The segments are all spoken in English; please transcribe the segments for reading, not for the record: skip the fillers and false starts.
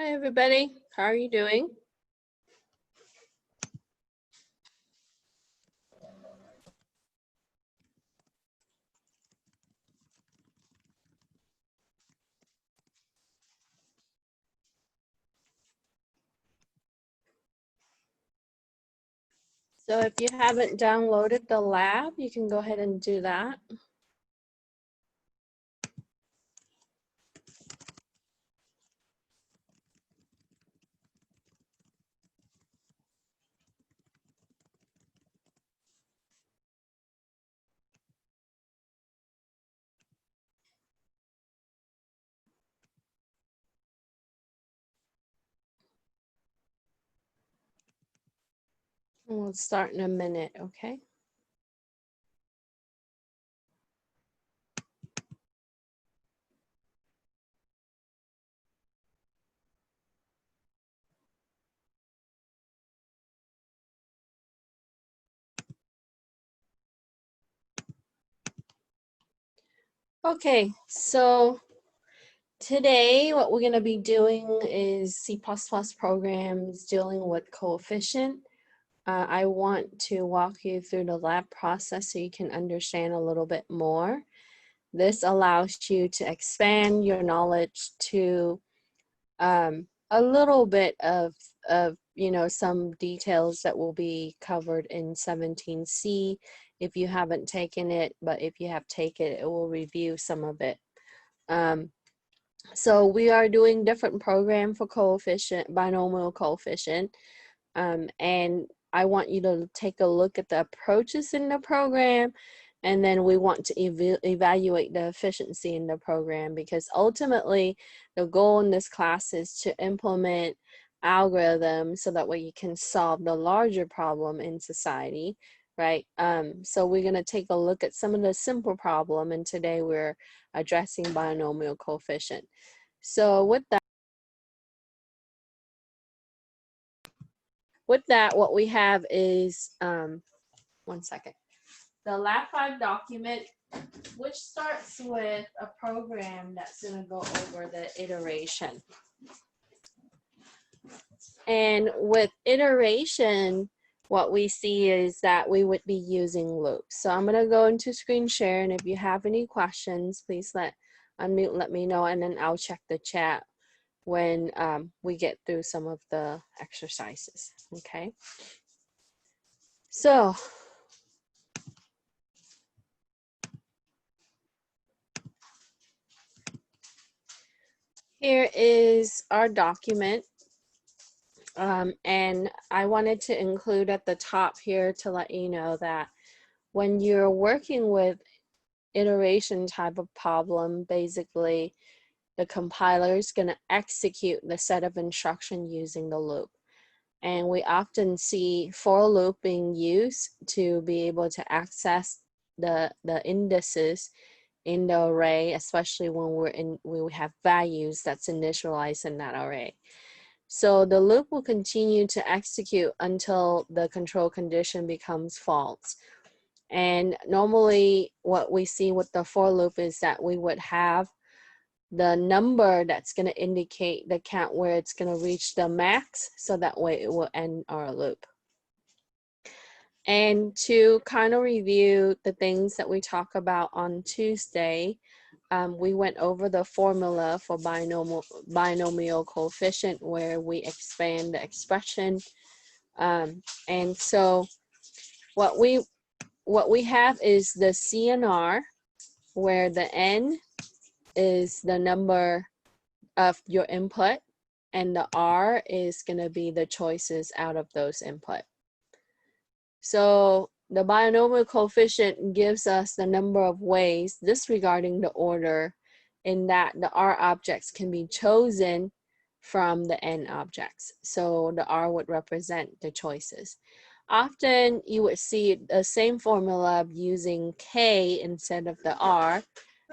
Hi, everybody. How are you doing? So if you haven't downloaded the lab, you can go ahead and do that. And we'll start in a minute, okay? Okay, so today what we're going to be doing is C++ programs dealing with coefficient. I want to walk you through the lab process so you can understand a little bit more. This allows you to expand your knowledge to a little bit of some details that will be covered in 17C if you haven't taken it, but if you have taken it, it will review some of it. So we are doing different program for coefficient, binomial coefficient, and I want you to take a look at the approaches in the program, and then we want to evaluate the efficiency in the program, because ultimately the goal in this class is to implement algorithms so that way you can solve the larger problem in society, right? So we're going to take a look at some of the simple problem, and today we're addressing binomial coefficient. So with that, what we have is, one second. The Lab 5 document, which starts with a program that's going to go over the iteration. And with iteration, what we see is that we would be using loops. So I'm going to go into screen share, and if you have any questions, please unmute, let me know, and then I'll check the chat when we get through some of the exercises, okay? So here is our document, and I wanted to include at the top here to let you know that when you're working with iteration type of problem, basically the compiler is going to execute the set of instruction using the loop. And we often see for loop being used to be able to access the indices in the array, especially when we have values that's initialized in that array. So the loop will continue to execute until the control condition becomes false. And normally what we see with the for loop is that we would have the number that's going to indicate the count where it's going to reach the max, so that way it will end our loop. And to kind of review the things that we talk about on Tuesday, we went over the formula for binomial coefficient, where we expand the expression. And so what we have is the CNR, where the N is the number of your input, and the R is going to be the choices out of those input. So the binomial coefficient gives us the number of ways, disregarding the order, in that the R objects can be chosen from the N objects. So the R would represent the choices. Often you would see the same formula using K instead of the R.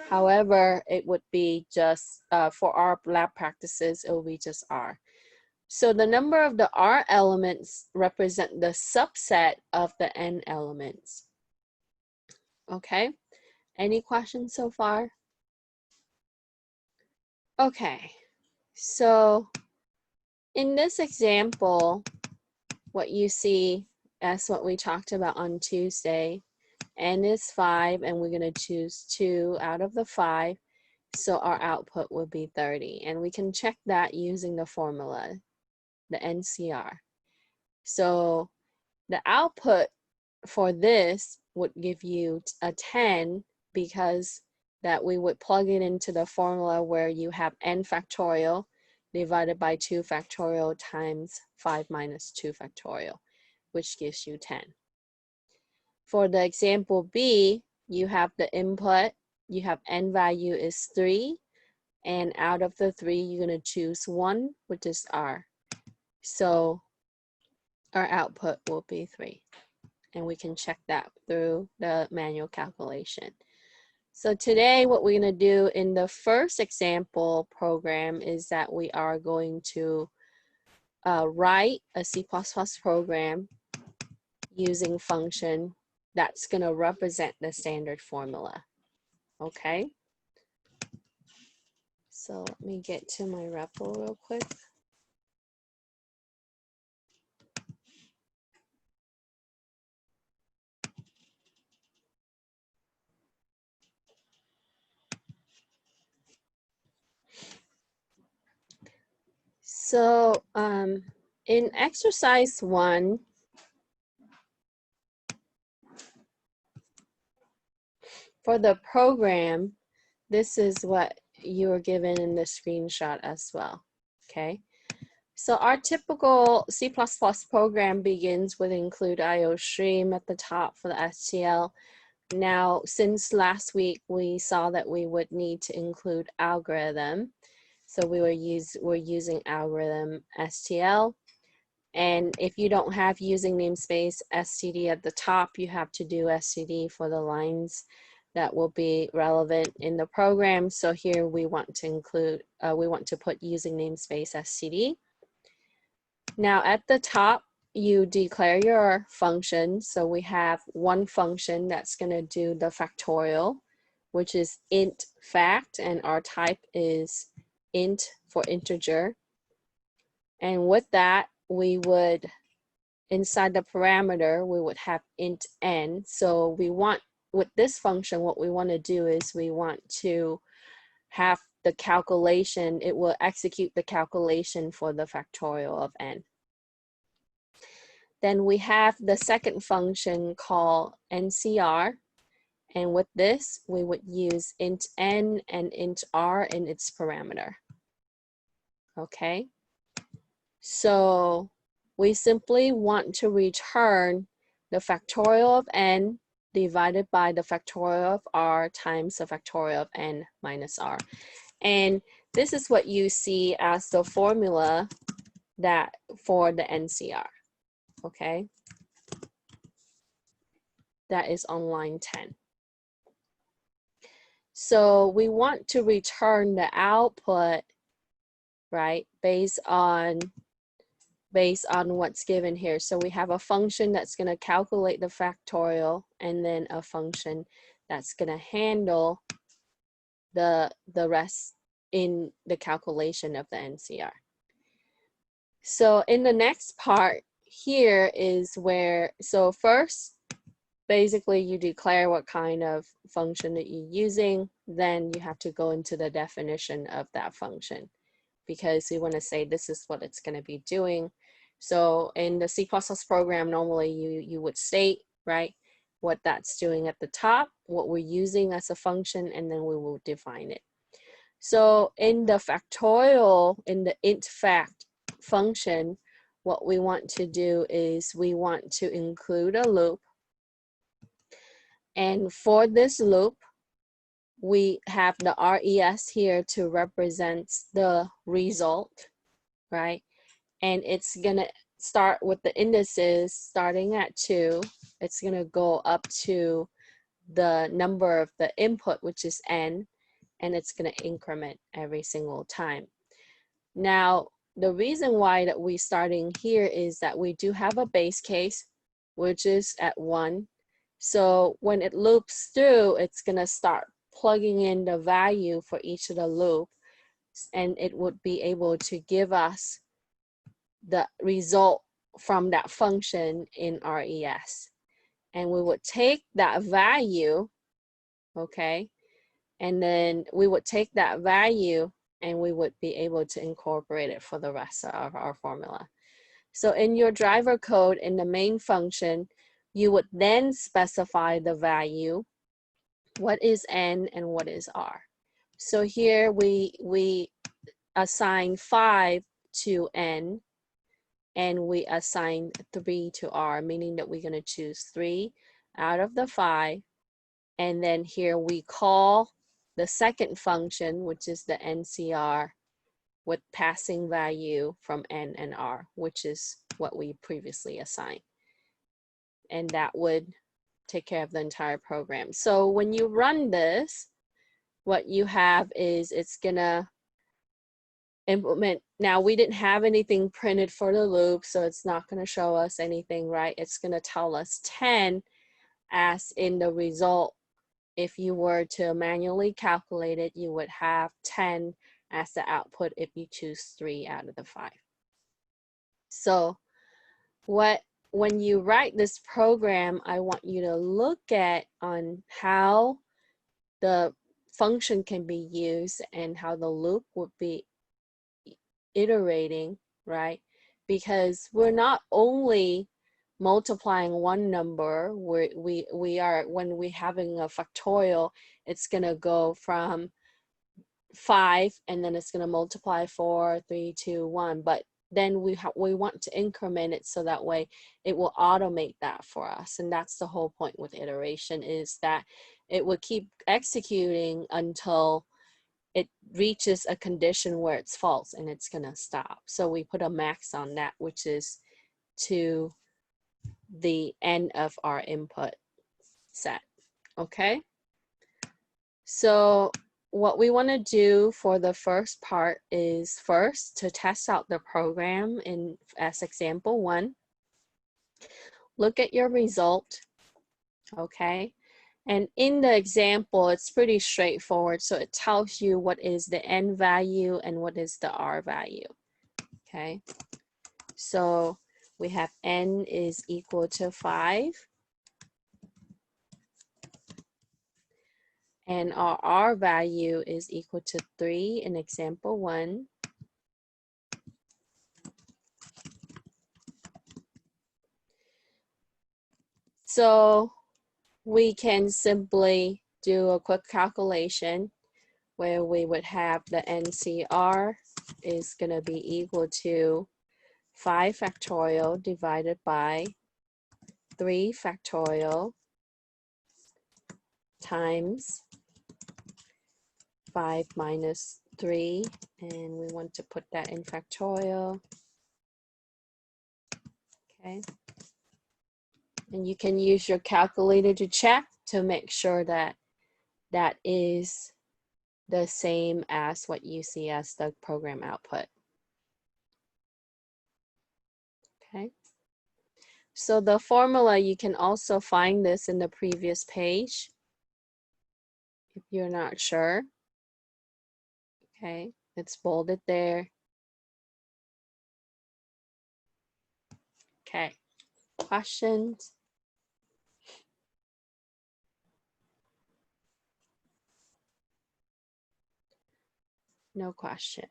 However, it would be just, for our lab practices, it will be just R. So the number of the R elements represent the subset of the N elements. Okay, any questions so far? Okay, so In this example, what you see, that's what we talked about on Tuesday. N is 5, and we're going to choose 2 out of the 5. So our output will be 30. And we can check that using the formula, the NCR. So the output for this would give you a 10, because that we would plug it into the formula where you have n factorial divided by 2 factorial times 5 minus 2 factorial, which gives you 10. For the example B, you have the input, you have n value is 3, and out of the 3, you're going to choose 1, which is R. So our output will be 3. And we can check that through the manual calculation. So today, what we're going to do in the first example program is that we are going to write a C++ program using function that's going to represent the standard formula. Okay? So let me get to my REPL real quick. So in exercise 1, for the program, this is what you were given in the screenshot as well, okay? So our typical C++ program begins with include IO stream at the top for the STL. Now, since last week, we saw that we would need to include algorithm. So we're using algorithm STL. And if you don't have using namespace std at the top, you have to do std for the lines that will be relevant in the program. So here we want to include, we want to put using namespace std. Now at the top, you declare your function. So we have one function that's going to do the factorial, which is int fact, and our type is int for integer. And with that, we would, inside the parameter, we would have int n. So we want, with this function, what we want to do is we want to have the calculation, it will execute the calculation for the factorial of n. Then we have the second function called NCR. And with this, we would use int n and int r in its parameter. Okay. So we simply want to return the factorial of n divided by the factorial of r times the factorial of n minus r. And this is what you see as the formula that for the NCR. Okay, that is on line 10. So we want to return the output, right, based on what's given here. So we have a function that's going to calculate the factorial, and then a function that's going to handle the rest in the calculation of the NCR. So in the next part here is where, so first, basically you declare what kind of function that you're using, then you have to go into the definition of that function, because we want to say this is what it's going to be doing. So in the C++ program, normally you would state, right, what that's doing at the top, what we're using as a function, and then we will define it. So in the factorial, in the int fact function, what we want to do is we want to include a loop. And for this loop, we have the res here to represent the result, right? And it's gonna start with the indices starting at 2. It's gonna go up to the number of the input, which is n, and it's gonna increment every single time. Now, the reason why that we're starting here is that we do have a base case, which is at 1. So when it loops through, it's gonna start plugging in the value for each of the loop, and it would be able to give us the result from that function in RES. And we would take that value, okay, and then we would take that value and we would be able to incorporate it for the rest of our formula. So in your driver code, in the main function, you would then specify the value, what is n and what is r. So here we assign 5 to n, and we assign 3 to r, meaning that we're going to choose 3 out of the 5. And then here we call the second function, which is the NCR, with passing value from n and r, which is what we previously assigned. And that would take care of the entire program. So when you run this, what you have is it's gonna implement. Now we didn't have anything printed for the loop, so it's not gonna show us anything, right? It's gonna tell us 10 as in the result. If you were to manually calculate it, you would have 10 as the output if you choose 3 out of the 5. So when you write this program, I want you to look at on how the function can be used and how the loop would be iterating, right? Because we're not only multiplying one number, we are, when we're having a factorial, it's going to go from 5 and then it's going to multiply 4, 3, 2, 1. But then we want to increment it so that way it will automate that for us. And that's the whole point with iteration, is that it will keep executing until it reaches a condition where it's false and it's going to stop. So we put a max on that, which is to the end of our input set. Okay, so what we want to do for the first part is first to test out the program in as example 1. Look at your result, okay, and in the example it's pretty straightforward. So it tells you what is the n value and what is the r value. Okay, so we have n is equal to 5 and our r value is equal to 3 in example 1. So we can simply do a quick calculation where we would have the NCR is going to be equal to 5 factorial divided by 3 factorial times 5 minus 3, and we want to put that in factorial. Okay, and you can use your calculator to check to make sure that that is the same as what you see as the program output. Okay, so the formula, you can also find this in the previous page if you're not sure. Okay, it's bolded there. Okay, questions? No question.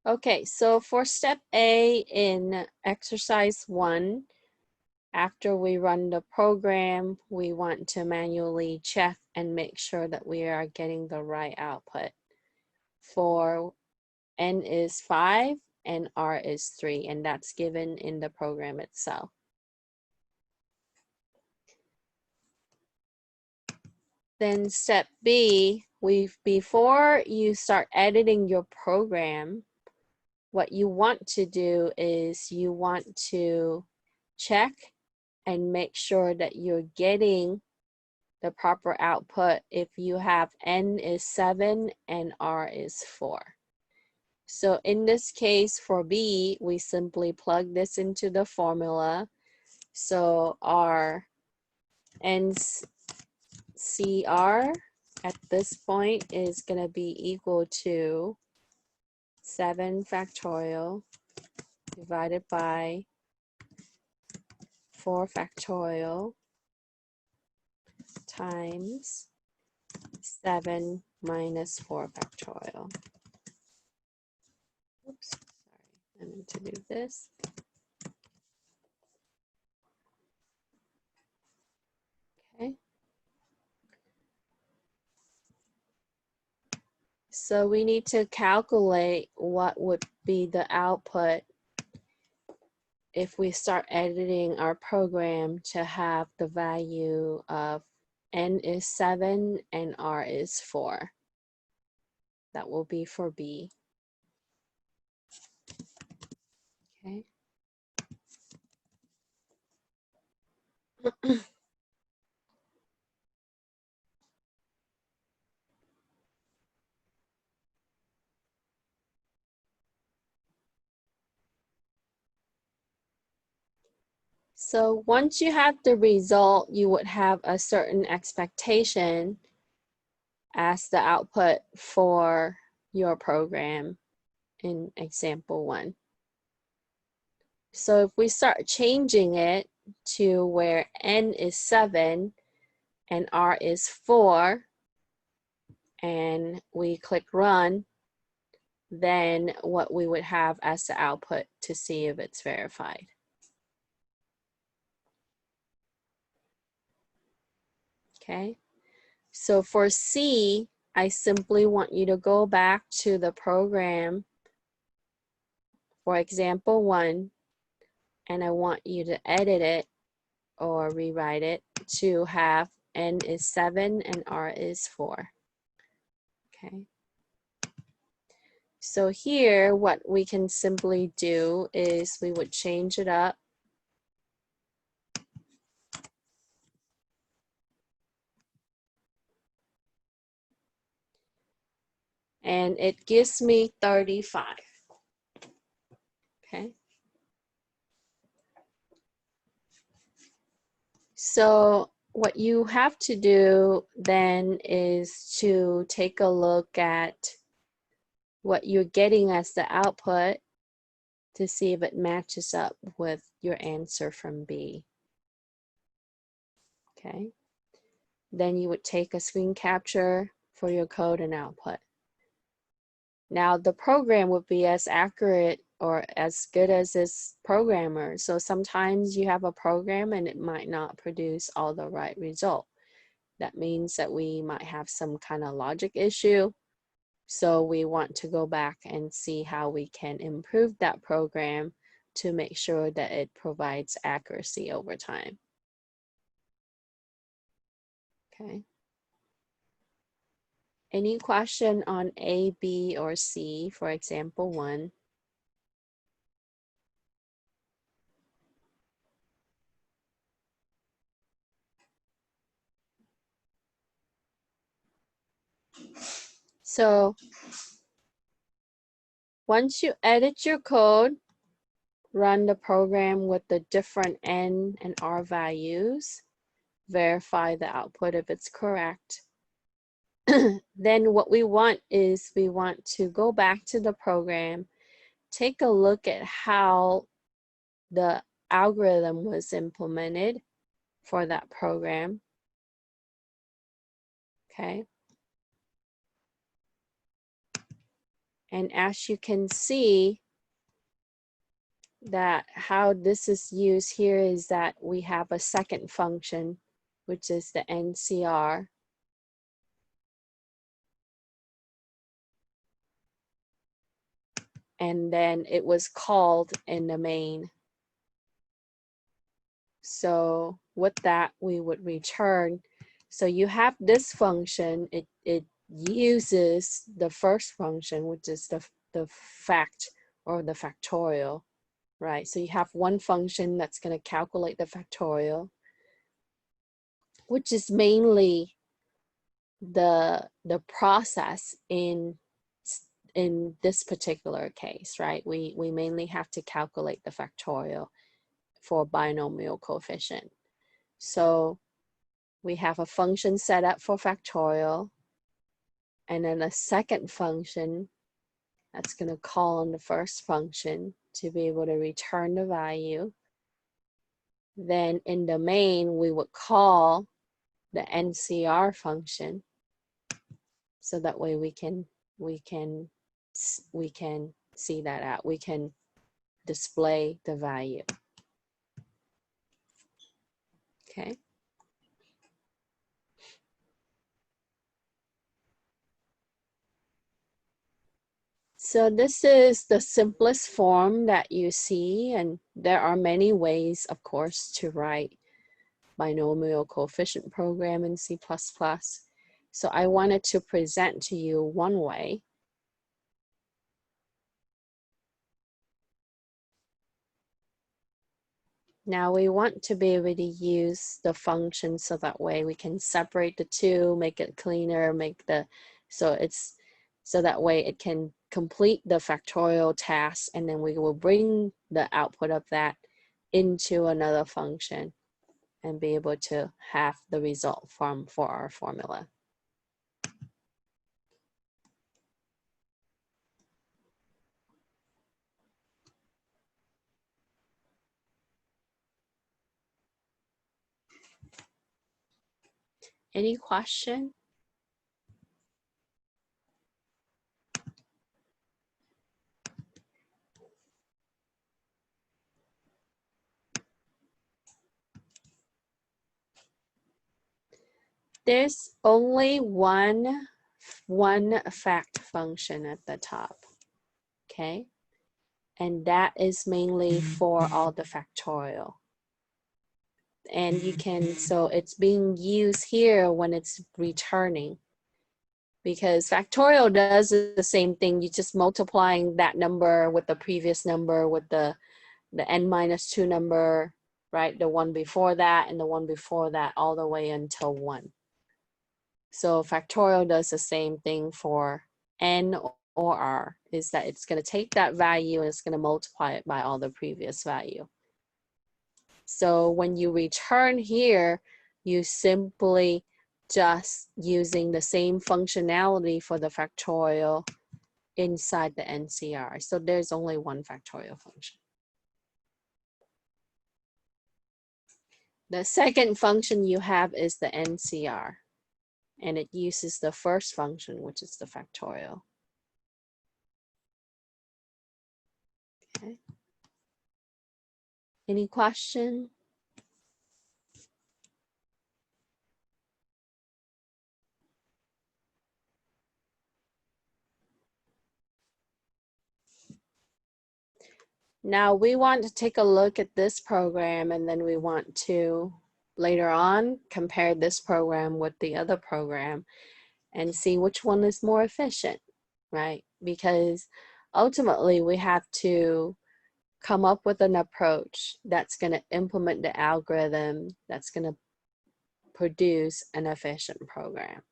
Okay, so for step A in exercise 1, after we run the program, we want to manually check and make sure that we are getting the right output. For n is 5 and r is 3, and that's given in the program itself. Then step B, before you start editing your program, what you want to do is you want to check and make sure that you're getting the proper output if you have n is 7 and r is 4. So in this case for B, we simply plug this into the formula. So our NCR at this point is going to be equal to 7 factorial divided by 4 factorial times 7 minus 4 factorial. Oops, sorry, I meant to do this. Okay. So we need to calculate what would be the output if we start editing our program to have the value of n is 7 and r is 4. That will be for B. Okay. So once you have the result, you would have a certain expectation as the output for your program in example 1. So if we start changing it to where n is 7 and r is 4, and we click run, then what we would have as the output to see if it's verified. Okay, so for C, I simply want you to go back to the program for example 1, and I want you to edit it or rewrite it to have n is 7 and r is 4. Okay. So here, what we can simply do is we would change it up. And it gives me 35. Okay. So what you have to do then is to take a look at what you're getting as the output to see if it matches up with your answer from B. Okay. Then you would take a screen capture for your code and output. Now the program would be as accurate or as good as this programmer. So sometimes you have a program and it might not produce all the right result. That means that we might have some kind of logic issue. So we want to go back and see how we can improve that program to make sure that it provides accuracy over time. Okay. Any question on A, B, or C for example 1? So once you edit your code, run the program with the different n and r values, verify the output if it's correct. Then what we want is we want to go back to the program, take a look at how the algorithm was implemented for that program. Okay. And as you can see, that how this is used here is that we have a second function, which is the NCR. And then it was called in the main. So with that, we would return. So you have this function, it uses the first function, which is the fact or the factorial, right? So you have one function that's going to calculate the factorial, which is mainly the process in this particular case, right? We mainly have to calculate the factorial for binomial coefficient. So we have a function set up for factorial, and then a second function that's going to call on the first function to be able to return the value. Then in the main, we would call the NCR function. So that way we can see that out. We can display the value. Okay. So this is the simplest form that you see, and there are many ways, of course, to write binomial coefficient program in C++. So I wanted to present to you one way. Now we want to be able to use the function so that way we can separate the two, make it cleaner, so that way it can complete the factorial task, and then we will bring the output of that into another function and be able to have the result for our formula. Any question? There's only one fact function at the top, okay? And that is mainly for all the factorial. And you can, so it's being used here when it's returning, because factorial does the same thing. You're just multiplying that number with the previous number with the n-2 number, right? The one before that and the one before that, all the way until 1. So factorial does the same thing for n or r, is that it's going to take that value and it's going to multiply it by all the previous value. So when you return here, you simply just using the same functionality for the factorial inside the NCR. So there's only one factorial function. The second function you have is the NCR, and it uses the first function, which is the factorial. Okay. Any question? Now we want to take a look at this program, and then we want to later on compare this program with the other program and see which one is more efficient, right? Because ultimately we have to come up with an approach that's going to implement the algorithm that's going to produce an efficient program.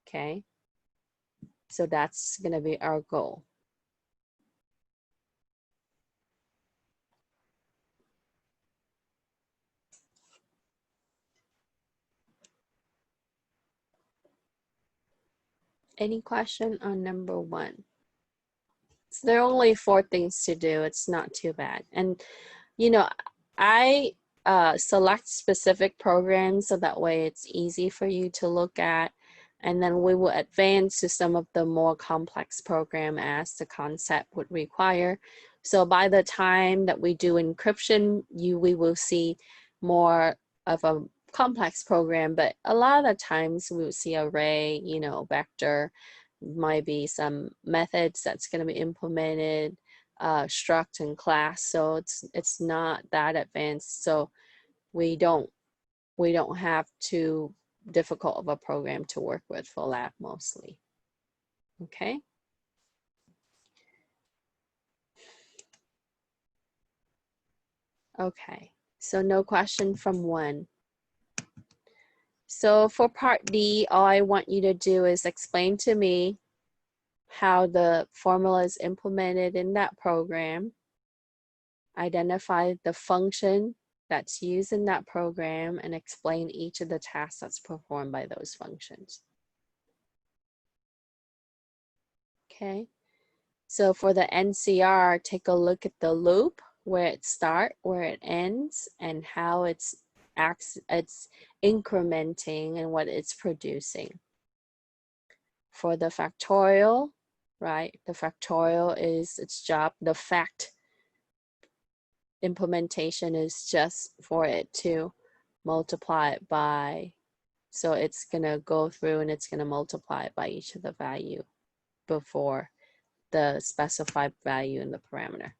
Okay, so that's going to be our goal. Any question on number 1? So there are only 4 things to do. It's not too bad. And you know, I select specific programs so that way it's easy for you to look at, and then we will advance to some of the more complex program as the concept would require. So by the time that we do encryption, we will see more of a complex program, but a lot of the times we will see array, you know, vector, might be some methods that's going to be implemented, struct and class, so it's not that advanced. So we don't have too difficult of a program to work with for lab mostly. Okay. Okay. So no question from 1. So for part D, all I want you to do is explain to me how the formula is implemented in that program. Identify the function that's used in that program and explain each of the tasks that's performed by those functions. Okay, So for the NCR, take a look at the loop, where it starts, where it ends, and how it's incrementing and what it's producing. For the factorial, right, the factorial is its job. The fact implementation is just for it to multiply it by, so it's going to go through and it's going to multiply it by each of the value before the specified value in the parameter.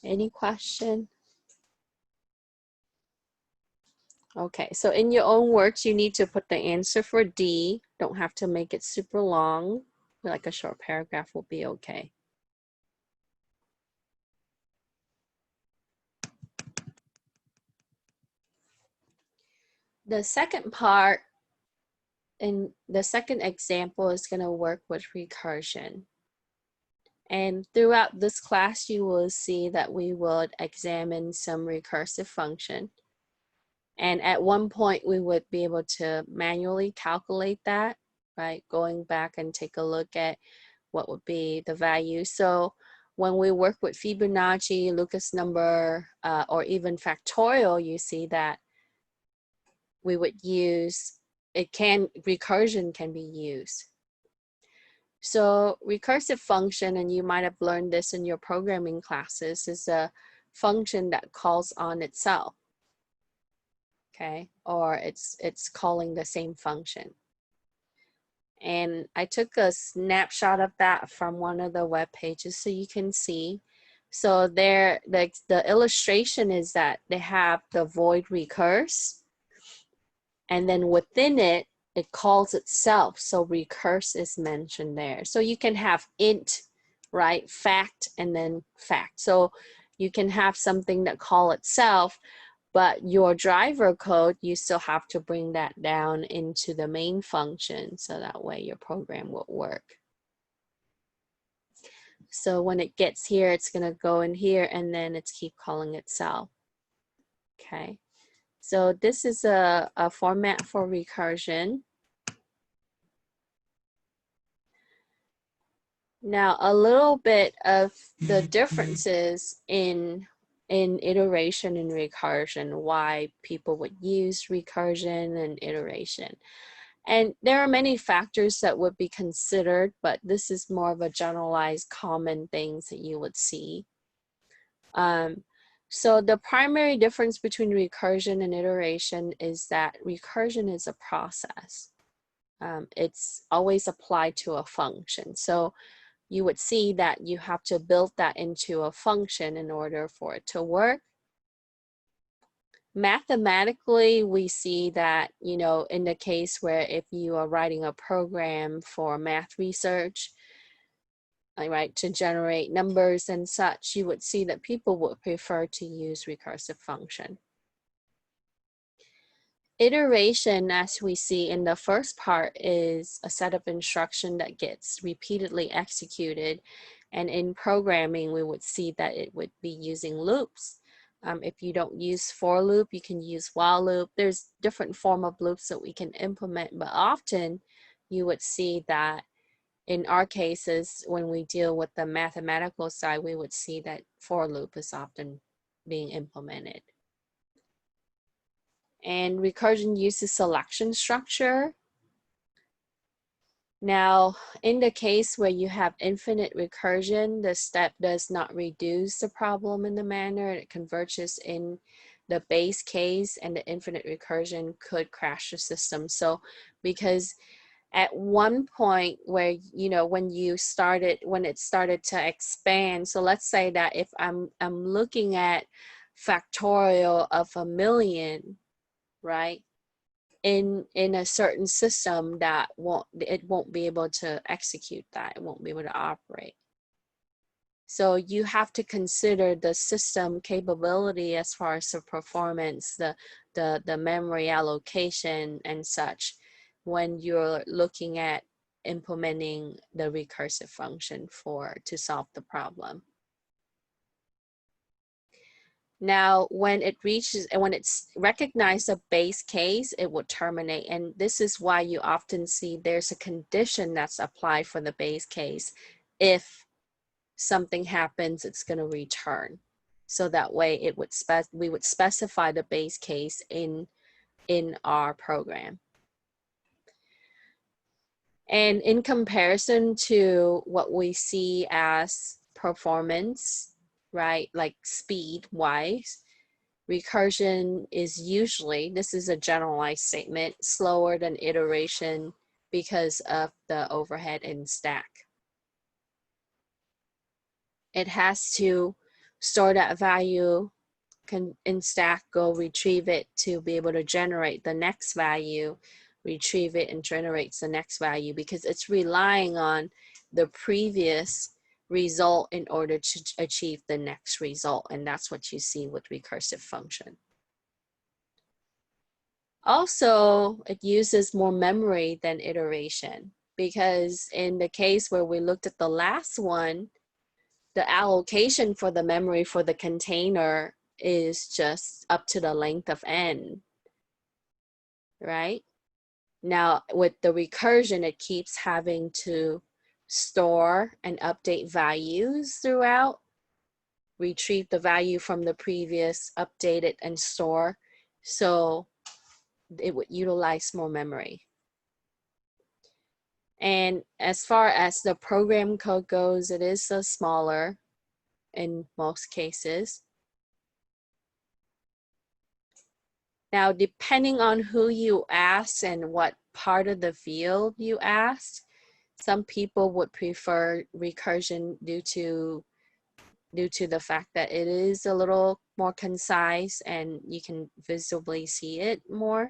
Any question? Okay, so in your own words, you need to put the answer for D. Don't have to make it super long. Like a short paragraph will be okay. The second part, and the second example, is going to work with recursion. And throughout this class, you will see that we will examine some recursive function. And at one point, we would be able to manually calculate that, right? Going back and take a look at what would be the value. So when we work with Fibonacci, Lucas number, or even factorial, you see that we would use, recursion can be used. So recursive function, and you might have learned this in your programming classes, is a function that calls on itself. Okay, or it's calling the same function. And I took a snapshot of that from one of the web pages so you can see. So there, the illustration is that they have the void recurse, and then within it, it calls itself. So recurse is mentioned there. So you can have int, right, fact, and then fact. So you can have something that call itself, but your driver code, you still have to bring that down into the main function, so that way your program will work. So when it gets here, it's going to go in here, and then it's keep calling itself. Okay, so this is a format for recursion. Now, a little bit of the differences in iteration and recursion, why people would use recursion and iteration. And there are many factors that would be considered, but this is more of a generalized common things that you would see. So the primary difference between recursion and iteration is that recursion is a process. It's always applied to a function. So you would see that you have to build that into a function in order for it to work. Mathematically, we see that, you know, in the case where if you are writing a program for math research, right, to generate numbers and such, you would see that people would prefer to use recursive function. Iteration, as we see in the first part, is a set of instruction that gets repeatedly executed. And in programming, we would see that it would be using loops. If you don't use for loop, you can use while loop. There's different form of loops that we can implement, but often you would see that in our cases, when we deal with the mathematical side, we would see that for loop is often being implemented. And recursion uses selection structure. Now, in the case where you have infinite recursion, the step does not reduce the problem in the manner, it converges in the base case, and the infinite recursion could crash the system. So because at one point where, you know, when it started to expand, so let's say that if I'm looking at factorial of 1,000,000, right, in a certain system, that it won't be able to execute that, it won't be able to operate. So you have to consider the system capability as far as the performance, the memory allocation and such, when you're looking at implementing the recursive function to solve the problem. Now, when it reaches, and when it's recognized a base case, it will terminate. And this is why you often see there's a condition that's applied for the base case. If something happens, it's going to return. So that way it would we would specify the base case in our program. And in comparison to what we see as performance, right, like speed wise, recursion is usually, this is a generalized statement, slower than iteration because of the overhead in stack. It has to store that value in stack, go retrieve it to be able to generate the next value, retrieve it and generates the next value, because it's relying on the previous result in order to achieve the next result. And that's what you see with recursive function. Also, it uses more memory than iteration, because in the case where we looked at the last one, the allocation for the memory for the container is just up to the length of n, right? Now, with the recursion, it keeps having to store and update values throughout, retrieve the value from the previous, update it, and store. So it would utilize more memory. And as far as the program code goes, it is smaller in most cases. Now, depending on who you ask and what part of the field you ask, some people would prefer recursion due to the fact that it is a little more concise and you can visibly see it more.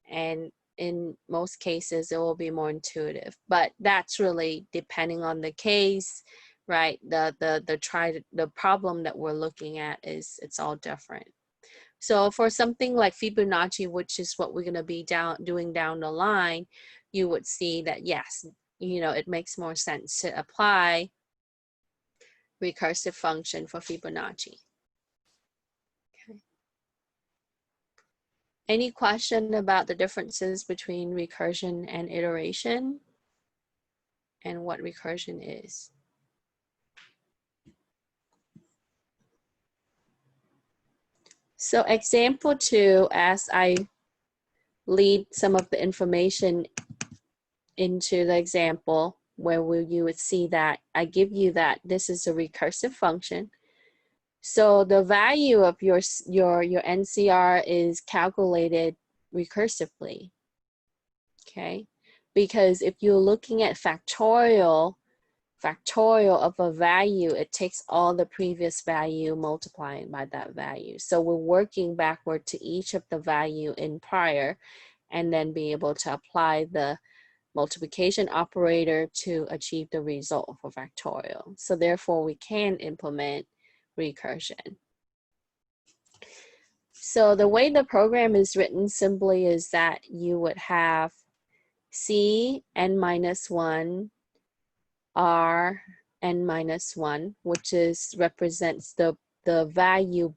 And in most cases, it will be more intuitive. But that's really depending on the case, right? The problem that we're looking at is, it's all different. So for something like Fibonacci, which is what we're going to be doing down the line, you would see that, yes, you know, it makes more sense to apply recursive function for Fibonacci. Okay. Any question about the differences between recursion and iteration and what recursion is? So example 2, as I lead some of the information into the example where you would see that I give you that this is a recursive function. So the value of your NCR is calculated recursively, okay? Because if you're looking at factorial of a value, it takes all the previous value multiplying by that value. So we're working backward to each of the value in prior and then be able to apply the multiplication operator to achieve the result for factorial. So therefore we can implement recursion. So the way the program is written simply is that you would have C n minus 1 R n minus 1, which is represents the value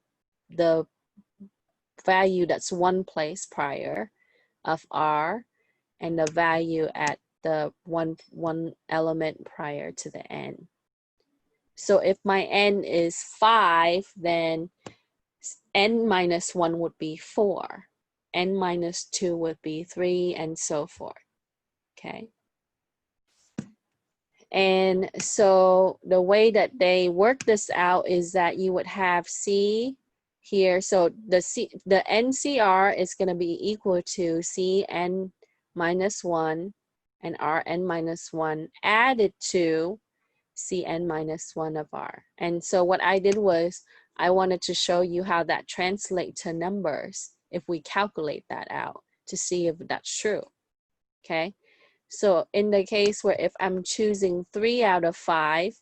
that's one place prior of R, and the value at the one element prior to the n. So if my n is 5, then n minus 1 would be 4, n minus 2 would be 3, and so forth, okay? And so the way that they work this out is that you would have C here. So the NCR is going to be equal to Cn minus 1 and Rn minus 1 added to Cn minus 1 of R. And so what I did was I wanted to show you how that translates to numbers if we calculate that out to see if that's true, okay? So in the case where if I'm choosing 3 out of 5,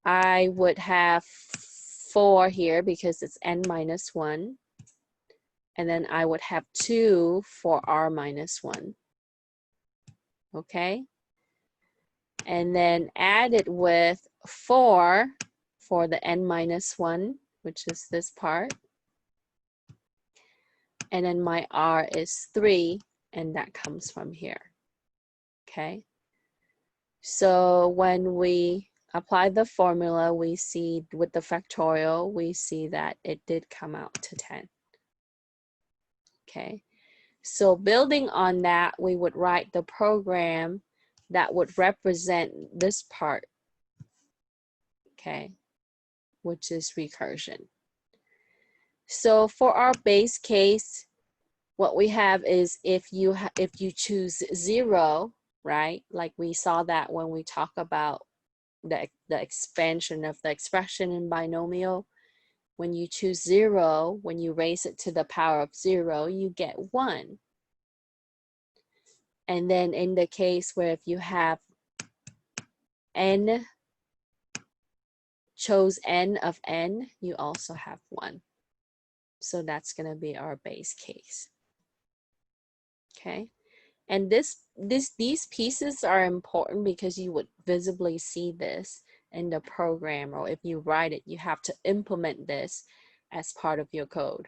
I would have 4 here because it's n minus 1. And then I would have 2 for R minus 1. Okay? And then add it with 4 for the n-1, which is this part. And then my r is 3, and that comes from here. Okay. So when we apply the formula, we see with the factorial, we see that it did come out to 10. Okay. So building on that, we would write the program that would represent this part, okay, which is recursion. So for our base case, what we have is if you choose 0, right? Like we saw that when we talk about the expansion of the expression in binomial. When you choose 0, when you raise it to the power of 0, you get 1. And then in the case where if you have n, chose n of n, you also have 1. So that's going to be our base case. Okay. And these pieces are important because you would visibly see this in the program, or if you write it, you have to implement this as part of your code.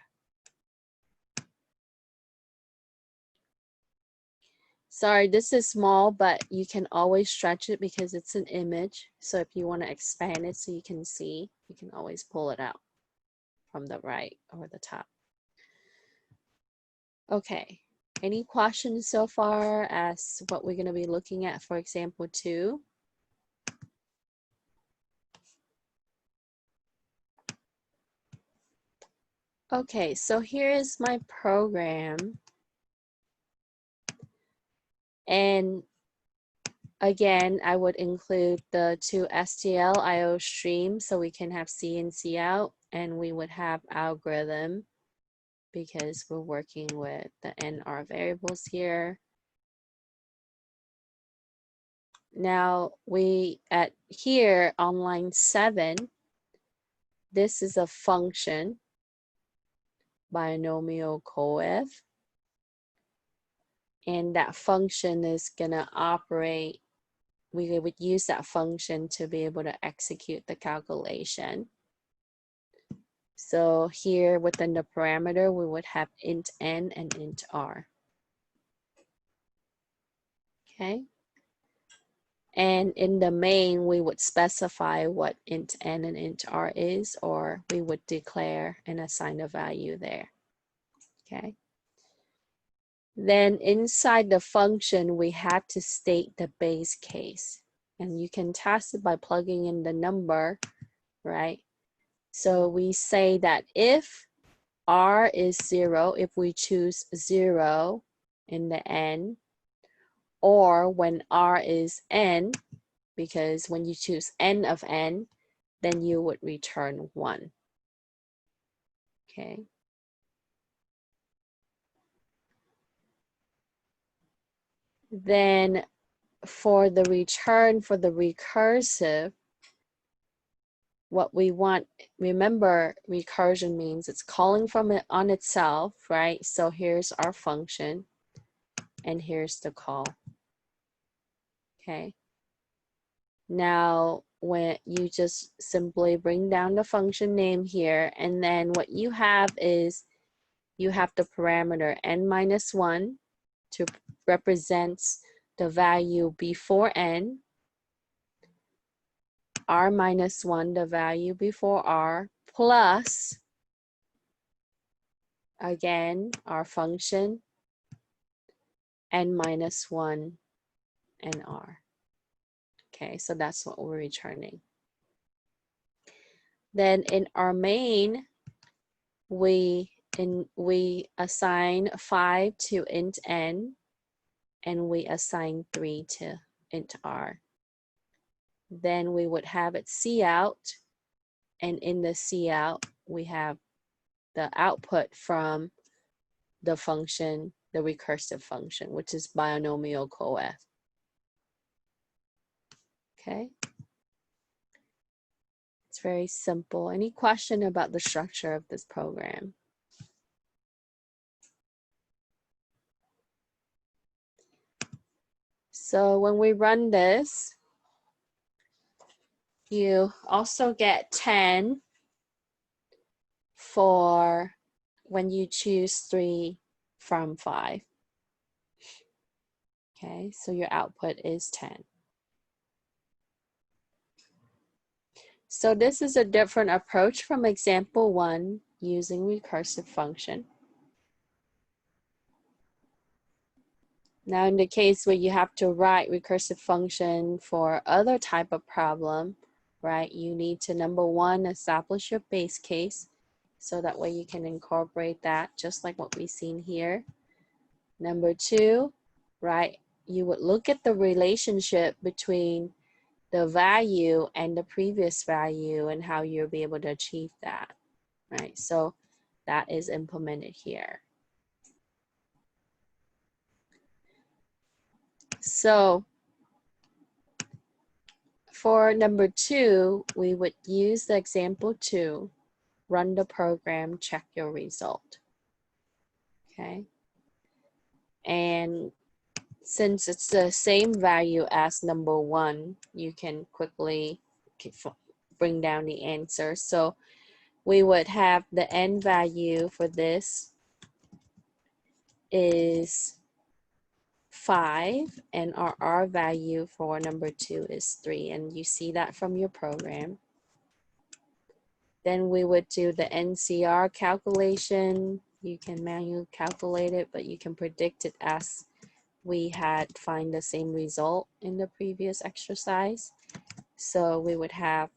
Sorry, this is small, but you can always stretch it because it's an image. So if you want to expand it so you can see, you can always pull it out from the right or the top. Okay, any questions so far as what we're going to be looking at for example 2? Okay, so here is my program. And again, I would include the 2 STL IO streams so we can have C in, C out, and we would have algorithm because we're working with the NR variables here. Now we at here on line 7, this is a function, binomial coef, and that function is gonna operate. We would use that function to be able to execute the calculation. So here within the parameter, we would have int n and int r. Okay. And in the main, we would specify what int n and int r is, or we would declare and assign a value there. Okay. Then inside the function, we have to state the base case. And you can test it by plugging in the number, right? So we say that if r is 0, if we choose 0 in the n, or when r is n, because when you choose n of n, then you would return 1. Okay. Then for the return for the recursive, what we want, remember recursion means it's calling from it on itself, right? So here's our function and here's the call. Okay. Now when you just simply bring down the function name here, and then what you have is you have the parameter n-1 to represents the value before n, r-1 the value before r, plus again our function n-1 and r. Okay, so that's what we're returning. Then in our main, we assign 5 to int n, and we assign 3 to int r. Then we would have it C out, and in the C out, we have the output from the function, the recursive function, which is binomial coef. Okay. It's very simple. Any question about the structure of this program? So when we run this, You also get 10 for when you choose 3 from 5. Okay, so your output is 10. So this is a different approach from example 1 using recursive function. Now in the case where you have to write recursive function for other type of problem, right, you need to, number 1, establish your base case, so that way you can incorporate that just like what we've seen here. Number 2, right, you would look at the relationship between the value and the previous value and how you'll be able to achieve that, right? So that is implemented here. So for number 2, we would use the example 2, run the program, check your result. Okay. And since it's the same value as number 1, you can quickly bring down the answer. So we would have the n value for this is 5, and our R value for number 2 is 3, and you see that from your program. Then we would do the NCR calculation. You can manually calculate it, but you can predict it as we had find the same result in the previous exercise. So we would have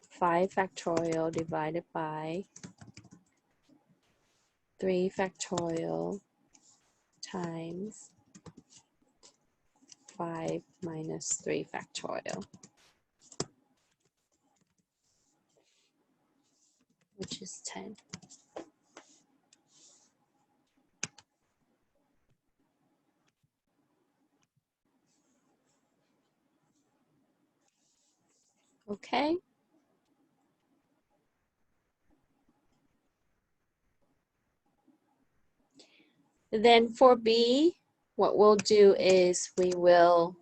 5 factorial divided by 3 factorial times 5 minus 3 factorial, which is 10. Okay. Then for B, what we'll do is we will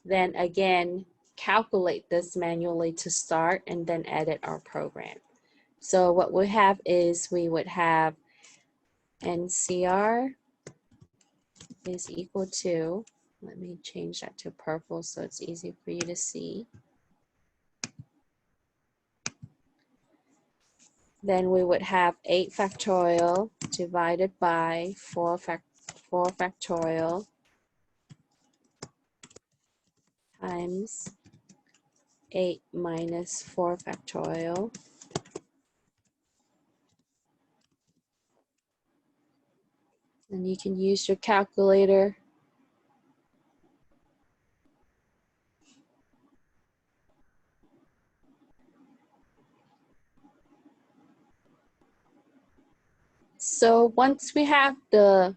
then again calculate this manually to start and then edit our program. So what we have is we would have NCR is equal to, let me change that to purple so it's easy for you to see. Then we would have 8 factorial divided by 4 factorial times 8 minus 4 factorial. And you can use your calculator. So once we have the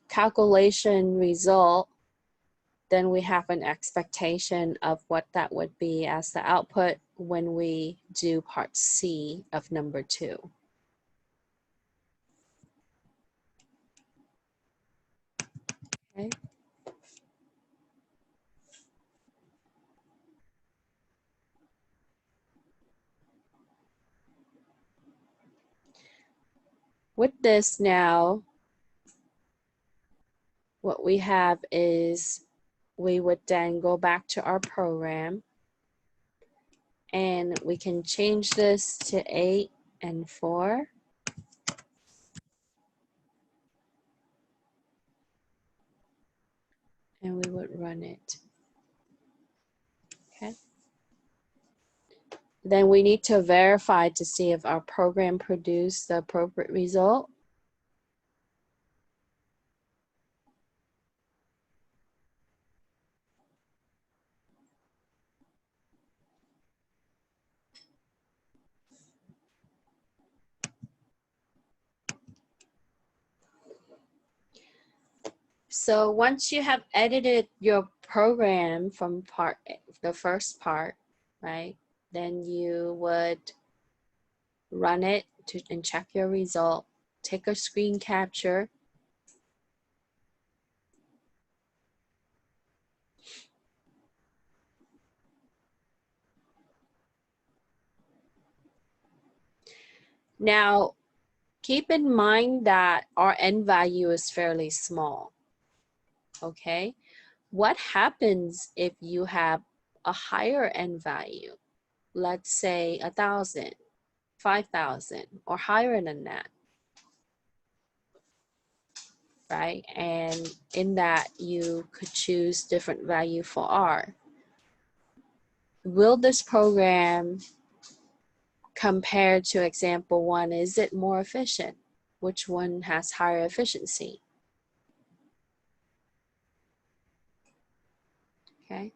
calculation result, then we have an expectation of what that would be as the output when we do part C of number 2. Okay. With this now, what we have is we would then go back to our program and we can change this to 8 and 4. And we would run it. Okay. Then we need to verify to see if our program produced the appropriate result. So once you have edited your program from the first part, right, then you would run it and check your result, take a screen capture, Now, keep in mind that our n value is fairly small, okay? What happens if you have a higher n value? Let's say 1,000, 5,000, or higher than that, right? And in that, you could choose different value for R. Will this program, compared to example 1, is it more efficient? Which one has higher efficiency? Okay.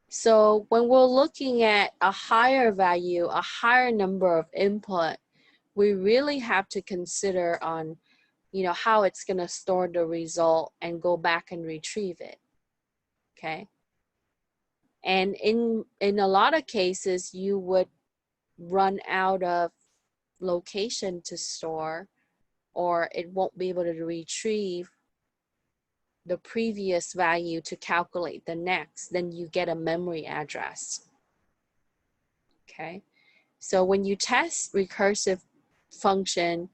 So when we're looking at a higher value, a higher number of input, we really have to consider on, how it's going to store the result and go back and retrieve it. Okay. And in a lot of cases, you would run out of location to store, or it won't be able to retrieve the previous value to calculate the next. Then you get a memory address. Okay. So when you test recursive function,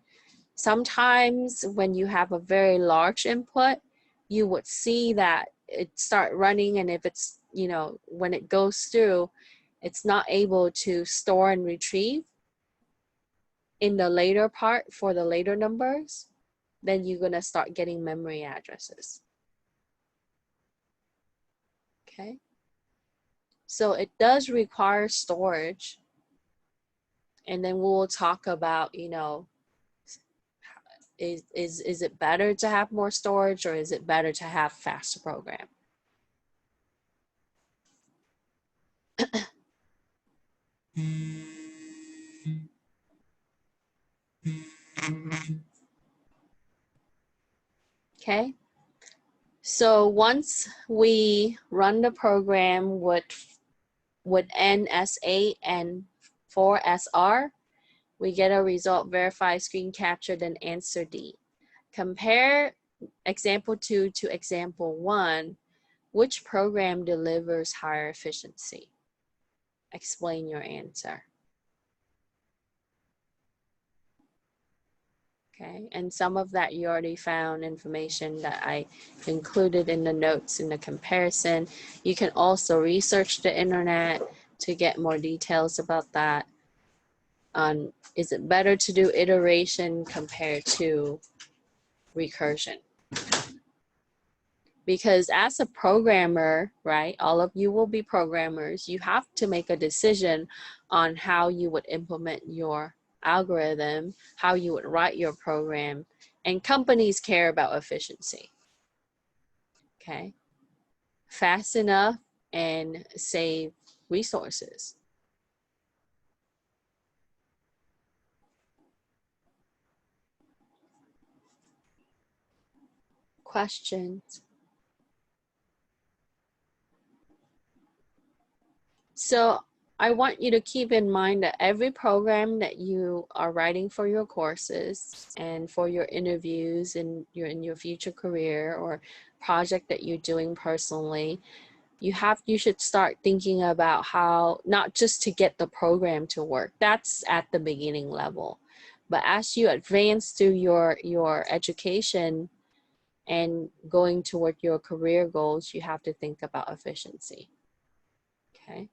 sometimes when you have a very large input, you would see that it start running, and if it's, when it goes through, it's not able to store and retrieve in the later part for the later numbers, then you're going to start getting memory addresses. Okay. So it does require storage. And then we'll talk about, is it better to have more storage, or is it better to have faster program? Okay. So once we run the program with N as 8 and 4 as R, we get a result: verify, screen capture, then answer D. Compare example 2 to example 1. Which program delivers higher efficiency? Explain your answer. Okay, and some of that you already found information that I included in the notes in the comparison. You can also research the internet to get more details about that. Is it better to do iteration compared to recursion? Because as a programmer, right, all of you will be programmers, you have to make a decision on how you would implement your algorithm, how you would write your program, and companies care about efficiency. Okay, fast enough and save resources. Questions? So I want you to keep in mind that every program that you are writing for your courses and for your interviews in your future career or project that you're doing personally, you should start thinking about how, not just to get the program to work, that's at the beginning level, but as you advance through your education and going toward your career goals, you have to think about efficiency. Okay.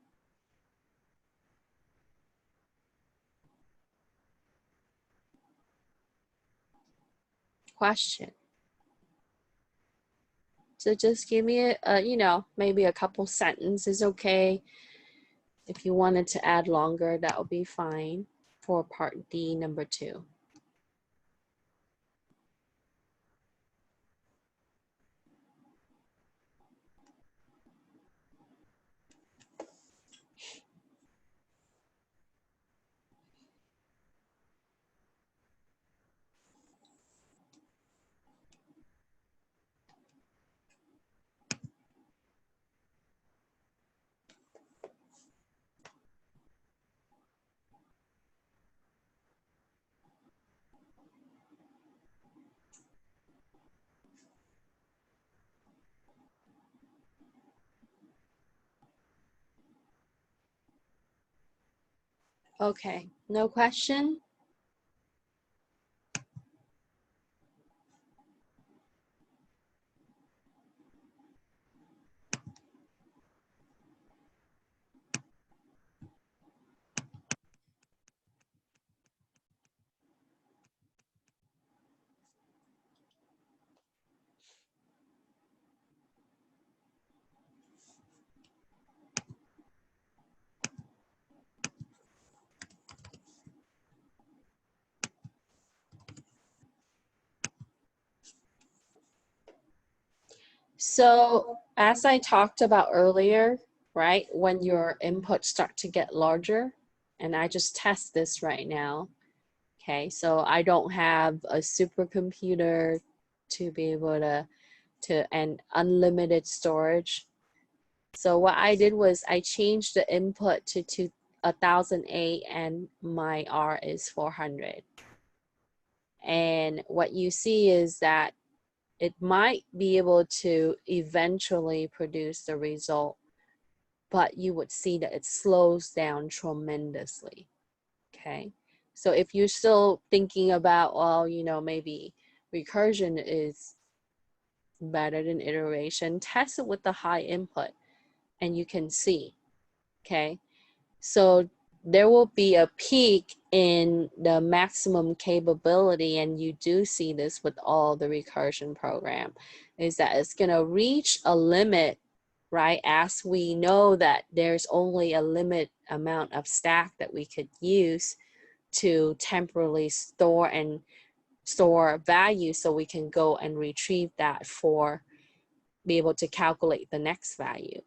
Question. So just give me maybe a couple sentences, okay? If you wanted to add longer, that would be fine for part D, number 2. Okay, no question? So as I talked about earlier, right, when your inputs start to get larger, and I just test this right now, okay, so I don't have a supercomputer to be able to and unlimited storage. So what I did was I changed the input to 1008 and my R is 400. And what you see is that it might be able to eventually produce the result, but you would see that it slows down tremendously, okay? So if you're still thinking about, well, you know, maybe recursion is better than iteration, test it with the high input and you can see, okay? So there will be a peak in the maximum capability, and you do see this with all the recursion program, is that it's going to reach a limit, right? As we know that there's only a limit amount of stack that we could use to temporarily store value, so we can go and retrieve that for be able to calculate the next value.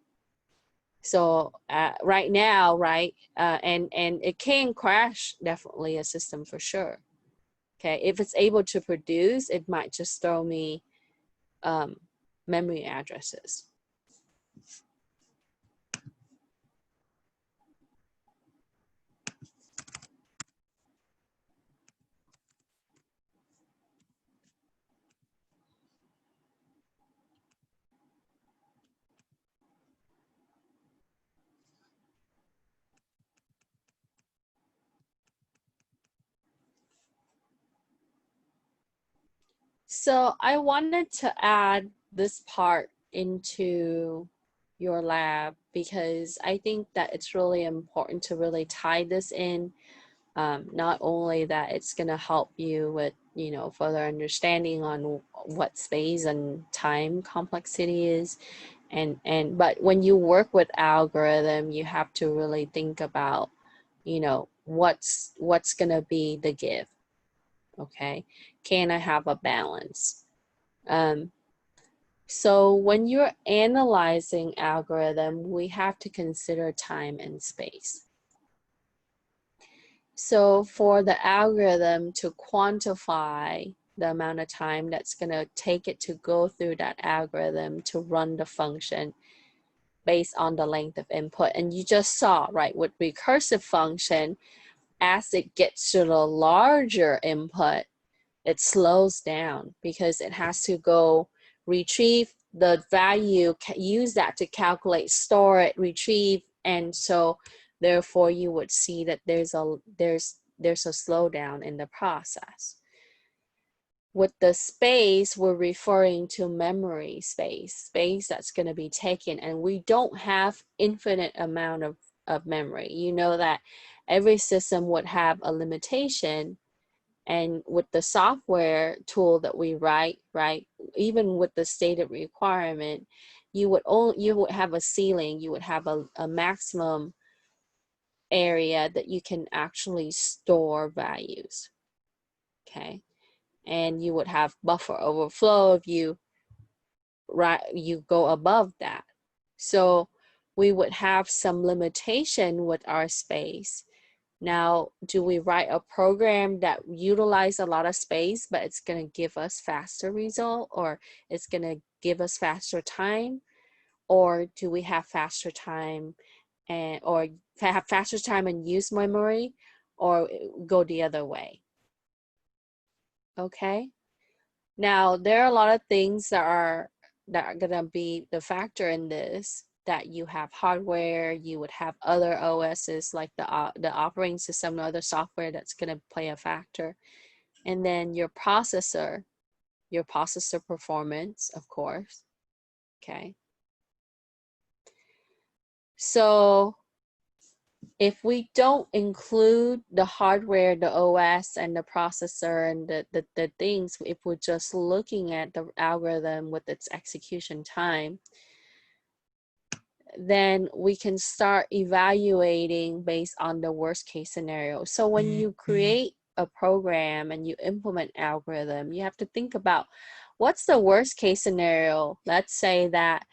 So right now, right, and it can crash definitely a system for sure. Okay, if it's able to produce, it might just throw me memory addresses. So I wanted to add this part into your lab because I think that it's really important to really tie this in. Not only that it's going to help you with, you know, further understanding on what space and time complexity is, but when you work with algorithm, you have to really think about, you know, what's going to be the give. Okay, can I have a balance? So when you're analyzing algorithm, we have to consider time and space. So for the algorithm to quantify the amount of time that's going to take it to go through that algorithm to run the function based on the length of input. And you just saw, right, with recursive function, as it gets to the larger input, it slows down because it has to go retrieve the value, use that to calculate, store it, retrieve, and so therefore you would see that there's a slowdown in the process. With the space, we're referring to memory space that's going to be taken, and we don't have infinite amount of memory. You know that every system would have a limitation. And with the software tool that we write, right, even with the stated requirement, you would have a ceiling, you would have a maximum area that you can actually store values, okay? And you would have buffer overflow if you go above that. So we would have some limitation with our space. Now, do we write a program that utilize a lot of space, but it's going to give us faster result, or it's going to give us faster time? Or do we have faster time or have faster time and use memory, or go the other way? Okay. Now, there are a lot of things that are going to be the factor in this. that you have hardware, you would have other OSs like the operating system, other software that's going to play a factor. And then your processor performance, of course. Okay. So if we don't include the hardware, the OS, and the processor, and the things, if we're just looking at the algorithm with its execution time, then we can start evaluating based on the worst case scenario. So when you create a program and you implement algorithm, you have to think about what's the worst case scenario. Let's say that,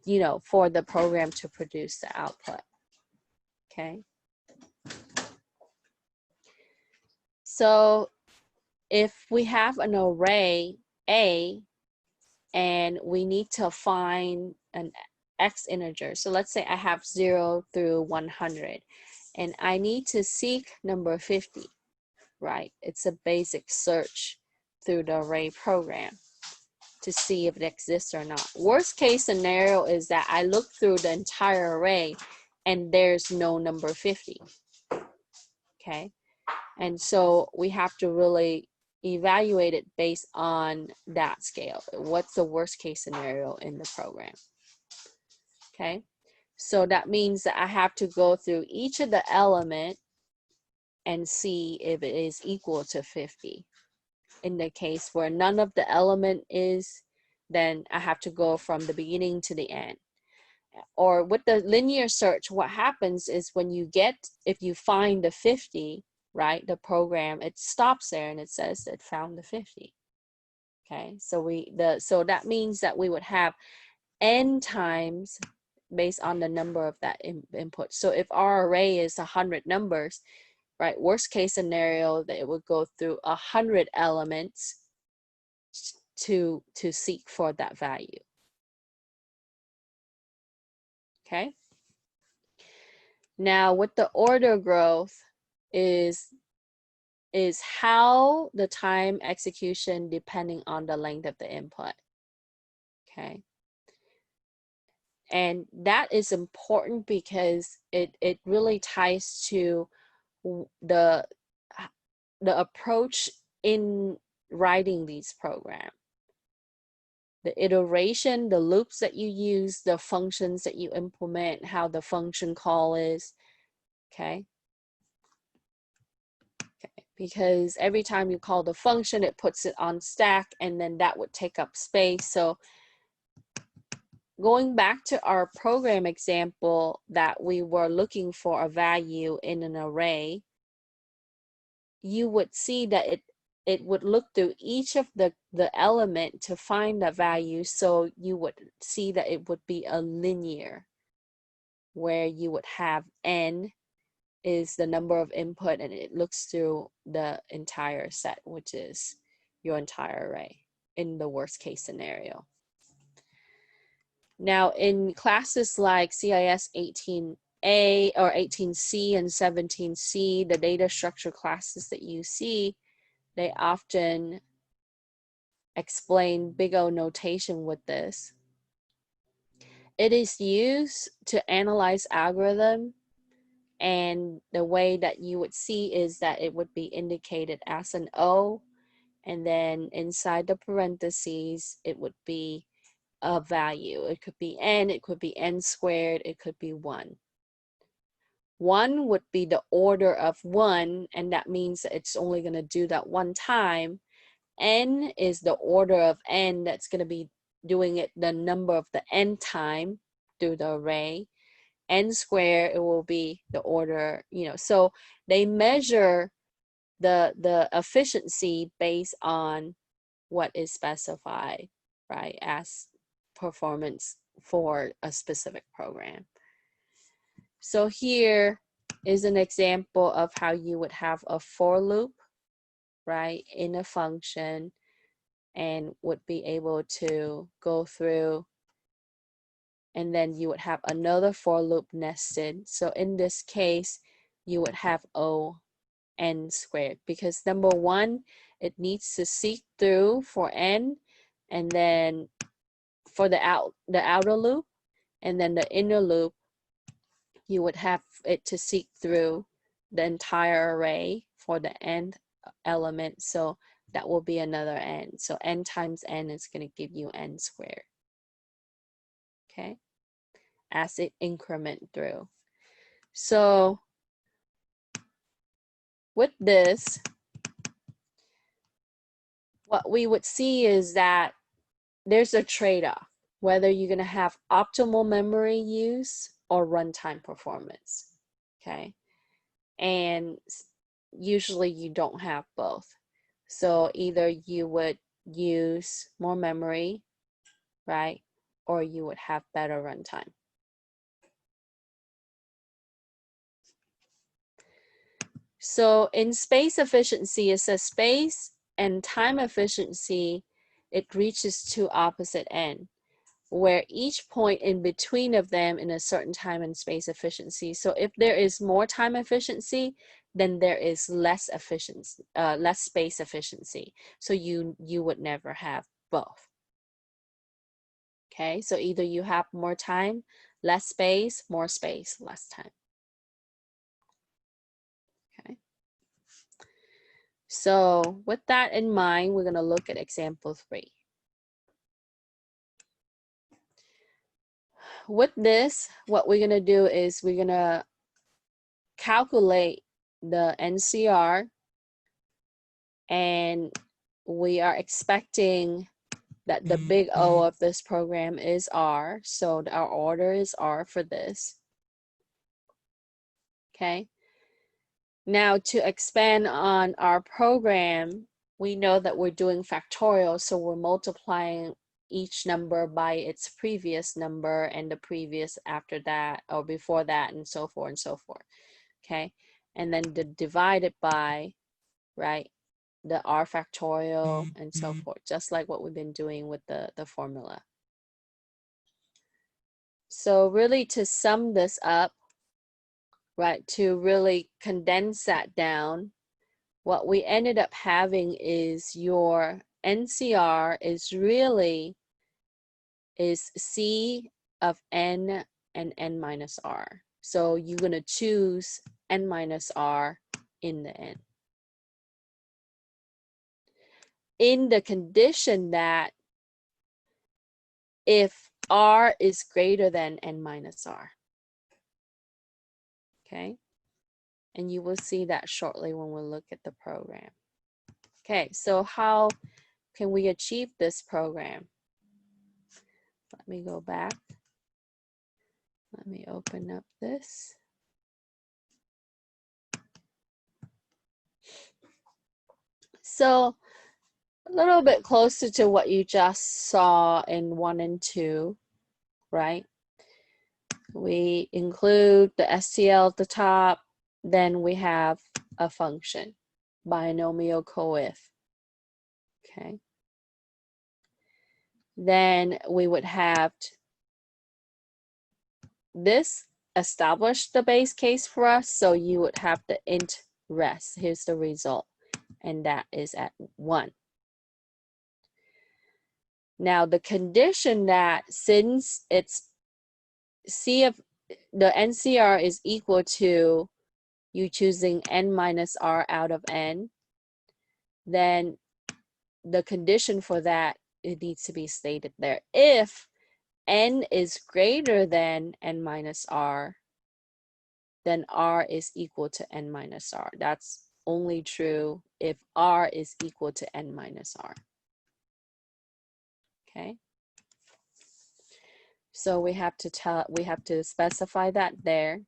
you know, for the program to produce the output. Okay. So if we have an array A and we need to find an X integer. So let's say I have 0 through 100 and I need to seek number 50, right? It's a basic search through the array program to see if it exists or not. Worst case scenario is that I look through the entire array and there's no number 50. Okay. And so we have to really evaluate it based on that scale. What's the worst case scenario in the program? Okay. So that means that I have to go through each of the element and see if it is equal to 50. In the case where none of the element is, then I have to go from the beginning to the end. Or with the linear search, what happens is when you get, if you find the 50, right, the program, it stops there and it says it found the 50. Okay, so so that means that we would have n times based on the number of that input. So if our array is 100 numbers, right, worst case scenario, that it would go through 100 elements to seek for that value. Okay. Now with the order growth is how the time execution depending on the length of the input. Okay. And that is important because it really ties to the approach in writing these programs. The iteration, the loops that you use, the functions that you implement, how the function call is. Okay. Okay. Because every time you call the function, it puts it on stack, and then that would take up space. So going back to our program example that we were looking for a value in an array, you would see that it would look through each of the element to find the value. So you would see that it would be a linear, where you would have n is the number of input and it looks through the entire set, which is your entire array in the worst case scenario. Now in classes like CIS18A or 18C and 17C, the data structure classes that you see, they often explain big O notation with this. It is used to analyze algorithm, and the way that you would see is that it would be indicated as an O, and then inside the parentheses it would be a value. It could be n, it could be n squared, it could be 1. 1 would be the order of 1, and that means that it's only going to do that one time. N is the order of n that's going to be doing it the number of the n time through the array. N squared, it will be the order, you know. So they measure the efficiency based on what is specified, right, as performance for a specific program. So here is an example of how you would have a for loop, right, in a function, and would be able to go through, and then you would have another for loop nested. So in this case, you would have O n squared, because number 1, it needs to seek through for n, and then for the outer loop, And then the inner loop, you would have it to seek through the entire array for the nth element. So that will be another n. So n times n is going to give you n squared. Okay, as it increment through. So with this, what we would see is that there's a trade-off, whether you're going to have optimal memory use or runtime performance. Okay, and usually you don't have both. So either you would use more memory, right, or you would have better runtime. So in space efficiency, it says space and time efficiency, it reaches to opposite end, where each point in between of them in a certain time and space efficiency. So if there is more time efficiency, then there is less efficiency, less space efficiency. So you would never have both. Okay, so either you have more time, less space, more space, less time. Okay. So with that in mind, we're going to look at example 3. With this, what we're going to do is we're going to calculate the NCR, and we are expecting that the big O of this program is R, so our order is R for this. Okay. Now to expand on our program, we know that we're doing factorial, so we're multiplying each number by its previous number and the previous after that or before that, and so forth and so forth. Okay, and then divide it by, right, the R factorial and so forth, just like what we've been doing with the formula. So really, to sum this up, right, to really condense that down, what we ended up having is your NCR is really C of n and n minus R. So you're going to choose n minus R in the end. In the condition that if R is greater than n minus R. Okay, and you will see that shortly when we look at the program. Okay, so how can we achieve this program? Let me go back. Let me open up this. So a little bit closer to what you just saw in 1 and 2, right? We include the STL at the top, then we have a function, binomial coef. Okay. Then we would have this establish the base case for us, so you would have the int res. Here's the result, and that is at 1. Now the condition that since it's C of the NCR is equal to you choosing n minus R out of n, then the condition for that, it needs to be stated there. If n is greater than n minus R, then R is equal to n minus R. That's only true if R is equal to n minus R. Okay. So we have to specify that there.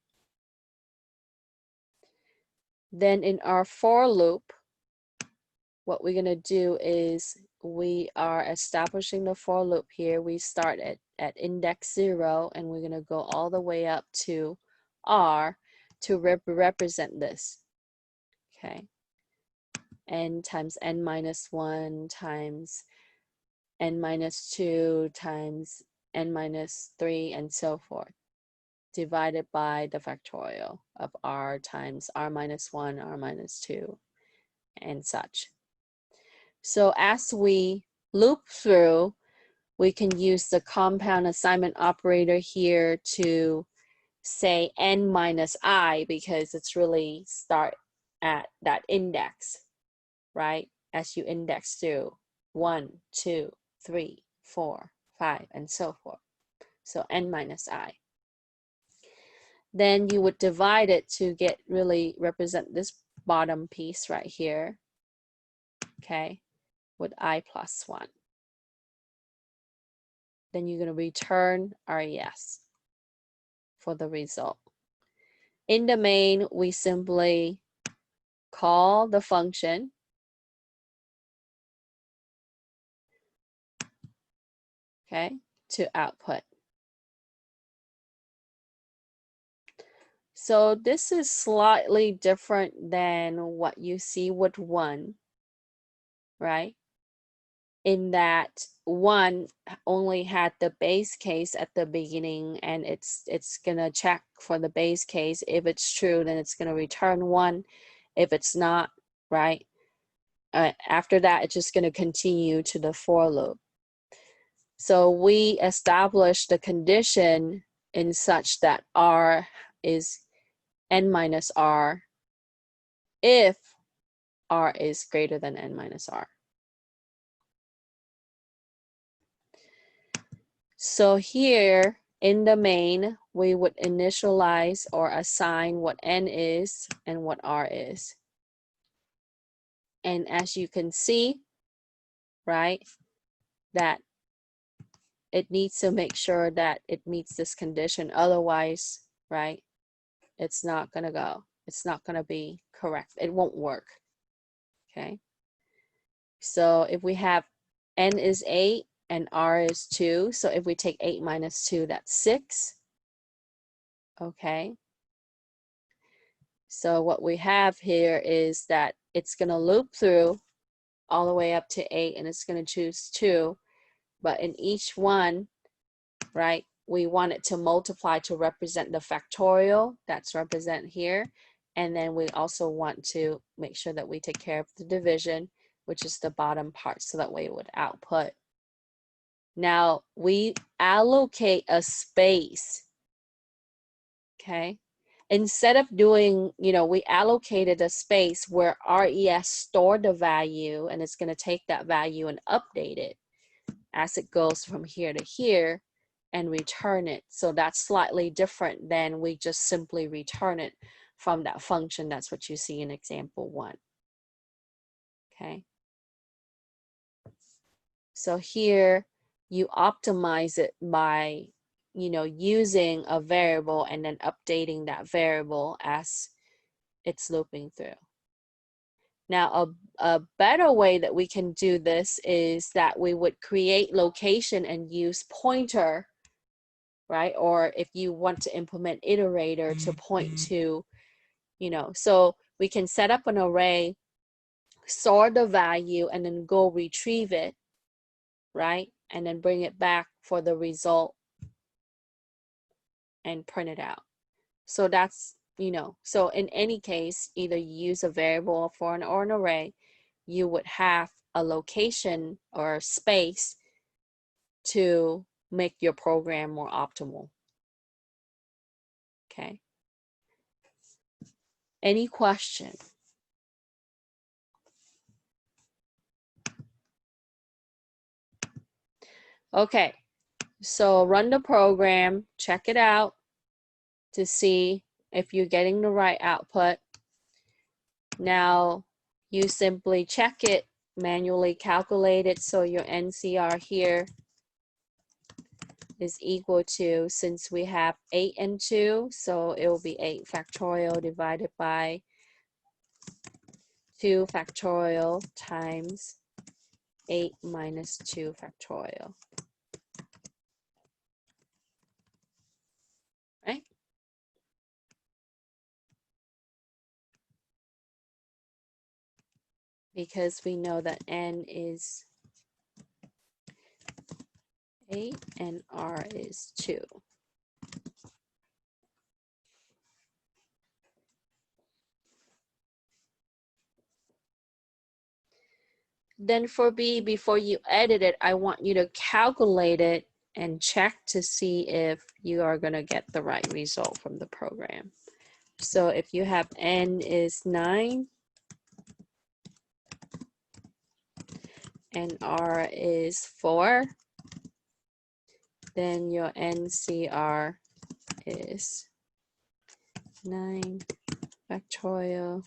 Then in our for loop, what we're going to do is we are establishing the for loop here. We start at index 0, and we're going to go all the way up to R to represent this. Okay. N times n minus 1 times n minus 2 times n minus 3 and so forth, divided by the factorial of R times R minus 1, R minus 2, and such. So as we loop through, we can use the compound assignment operator here to say n minus I, because it's really start at that index, right? As you index through 1, 2, 3, 4, 5, and so forth. So n minus I. Then you would divide it to get really represent this bottom piece right here, okay, with I plus 1. Then you're going to return RES for the result. In the main, we simply call the function, okay, to output. So this is slightly different than what you see with 1, right? In that 1 only had the base case at the beginning, and it's gonna check for the base case. If it's true, then it's gonna return 1. If it's not, right, after that it's just gonna continue to the for loop. So we establish the condition in such that R is n minus R if R is greater than n minus R. So here in the main, we would initialize or assign what n is and what R is. And as you can see, right, that it needs to make sure that it meets this condition. Otherwise, right, it's not gonna go. It's not gonna be correct. It won't work, okay? So if we have n is 8 and R is 2, so if we take 8 minus 2, that's 6, okay? So what we have here is that it's gonna loop through all the way up to 8, and it's gonna choose 2, but in each one, right, we want it to multiply to represent the factorial that's represented here. And then we also want to make sure that we take care of the division, which is the bottom part, so that way it would output. Now we allocate a space, okay? Instead of doing, we allocated a space where RES stored the value, and it's gonna take that value and update it as it goes from here to here and return it. So that's slightly different than we just simply return it from that function. That's what you see in example 1. Okay. So here you optimize it by, using a variable and then updating that variable as it's looping through. Now, a better way that we can do this is that we would create location and use pointer, right? Or if you want to implement iterator to point to, so we can set up an array, store the value, and then go retrieve it, right? And then bring it back for the result and print it out. So that's, so in any case, either you use a variable or an array, you would have a location or space to make your program more optimal. Okay. Any question? Okay, so run the program, check it out to see if you're getting the right output. Now you simply check it, manually calculate it, so your NCR here is equal to, since we have 8 and 2, so it will be 8 factorial divided by 2 factorial times 8 minus 2 factorial. Right? Because we know that n is 8 and R is 2. Then for B, before you edit it, I want you to calculate it and check to see if you are going to get the right result from the program. So if you have N is 9 and R is 4, then your NCR is 9 factorial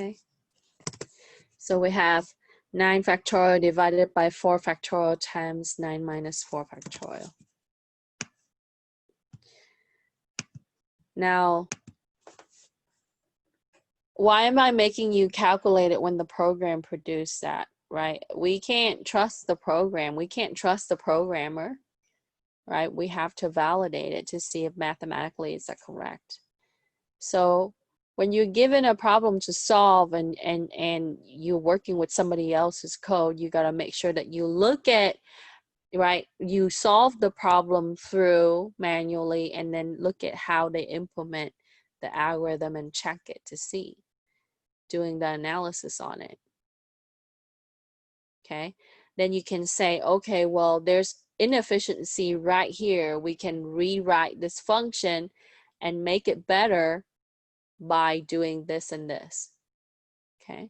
okay. So we have 9 factorial divided by 4 factorial times 9 minus 4 factorial. Now, why am I making you calculate it when the program produced that, right? We can't trust the program. We can't trust the programmer, right? We have to validate it to see if mathematically is that correct. So when you're given a problem to solve and you're working with somebody else's code, you got to make sure that you look at, right, you solve the problem through manually and then look at how they implement the algorithm and check it to see, doing the analysis on it. Okay, then you can say, okay, well, there's inefficiency right here. We can rewrite this function and make it better by doing this and this. Okay.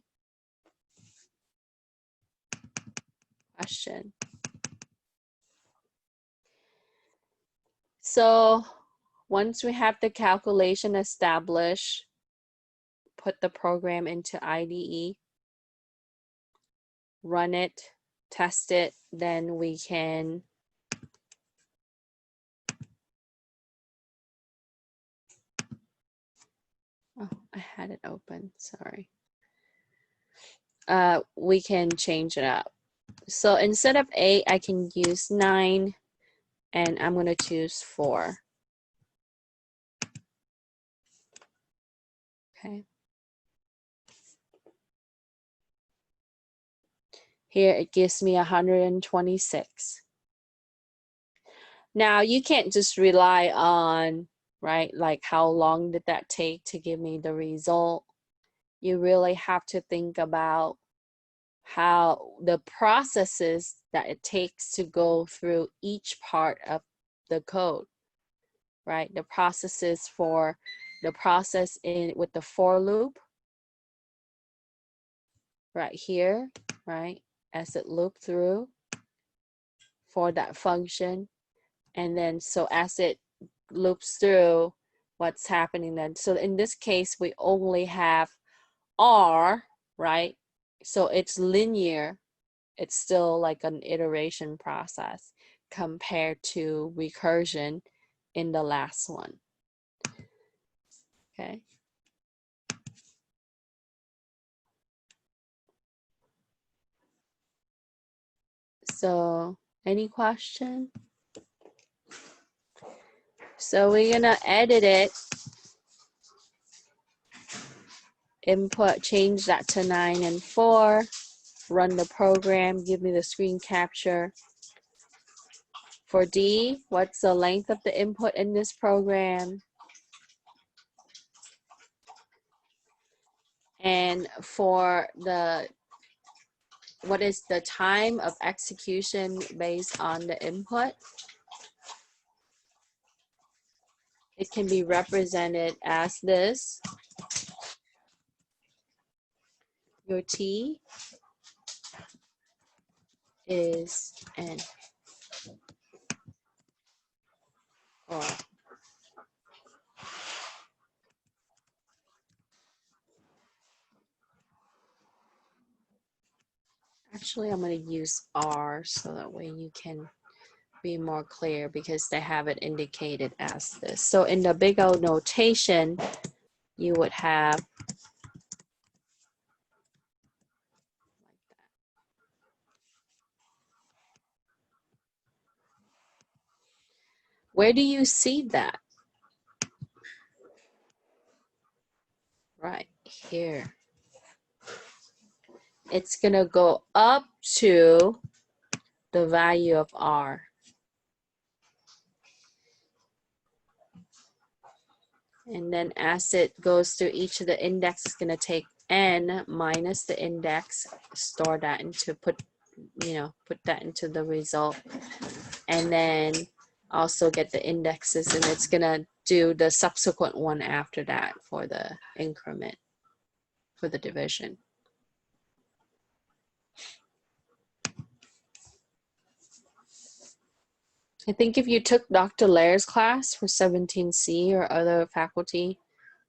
Question. So once we have the calculation established, put the program into IDE, run it, test it, then we can oh, I had it open, sorry. We can change it up. So instead of 8, I can use 9, and I'm going to choose 4. Okay. Here it gives me 126. Now you can't just rely on, right, like how long did that take to give me the result. You really have to think about how the processes that it takes to go through each part of the code, right? The processes for the process in with the for loop right here, right? As it looped through for that function. And then so as it loops through, what's happening then? So in this case, we only have R, right? So it's linear. It's still like an iteration process compared to recursion in the last one. Okay. So any question? So we're gonna edit it, input, change that to 9 and 4, run the program, give me the screen capture. For D, what's the length of the input in this program? And for the, what is the time of execution based on the input? It can be represented as this. Your T is N. Or actually, I'm going to use R so that way you can be more clear because they have it indicated as this. So in the big O notation, you would have where do you see that? Right here. it's gonna go up to the value of R. And then as it goes through each of the index, it's gonna take n minus the index, store that into, put that into the result. And then also get the indexes, and it's gonna do the subsequent one after that for the increment, for the division. I think if you took Dr. Lair's class for 17C or other faculty,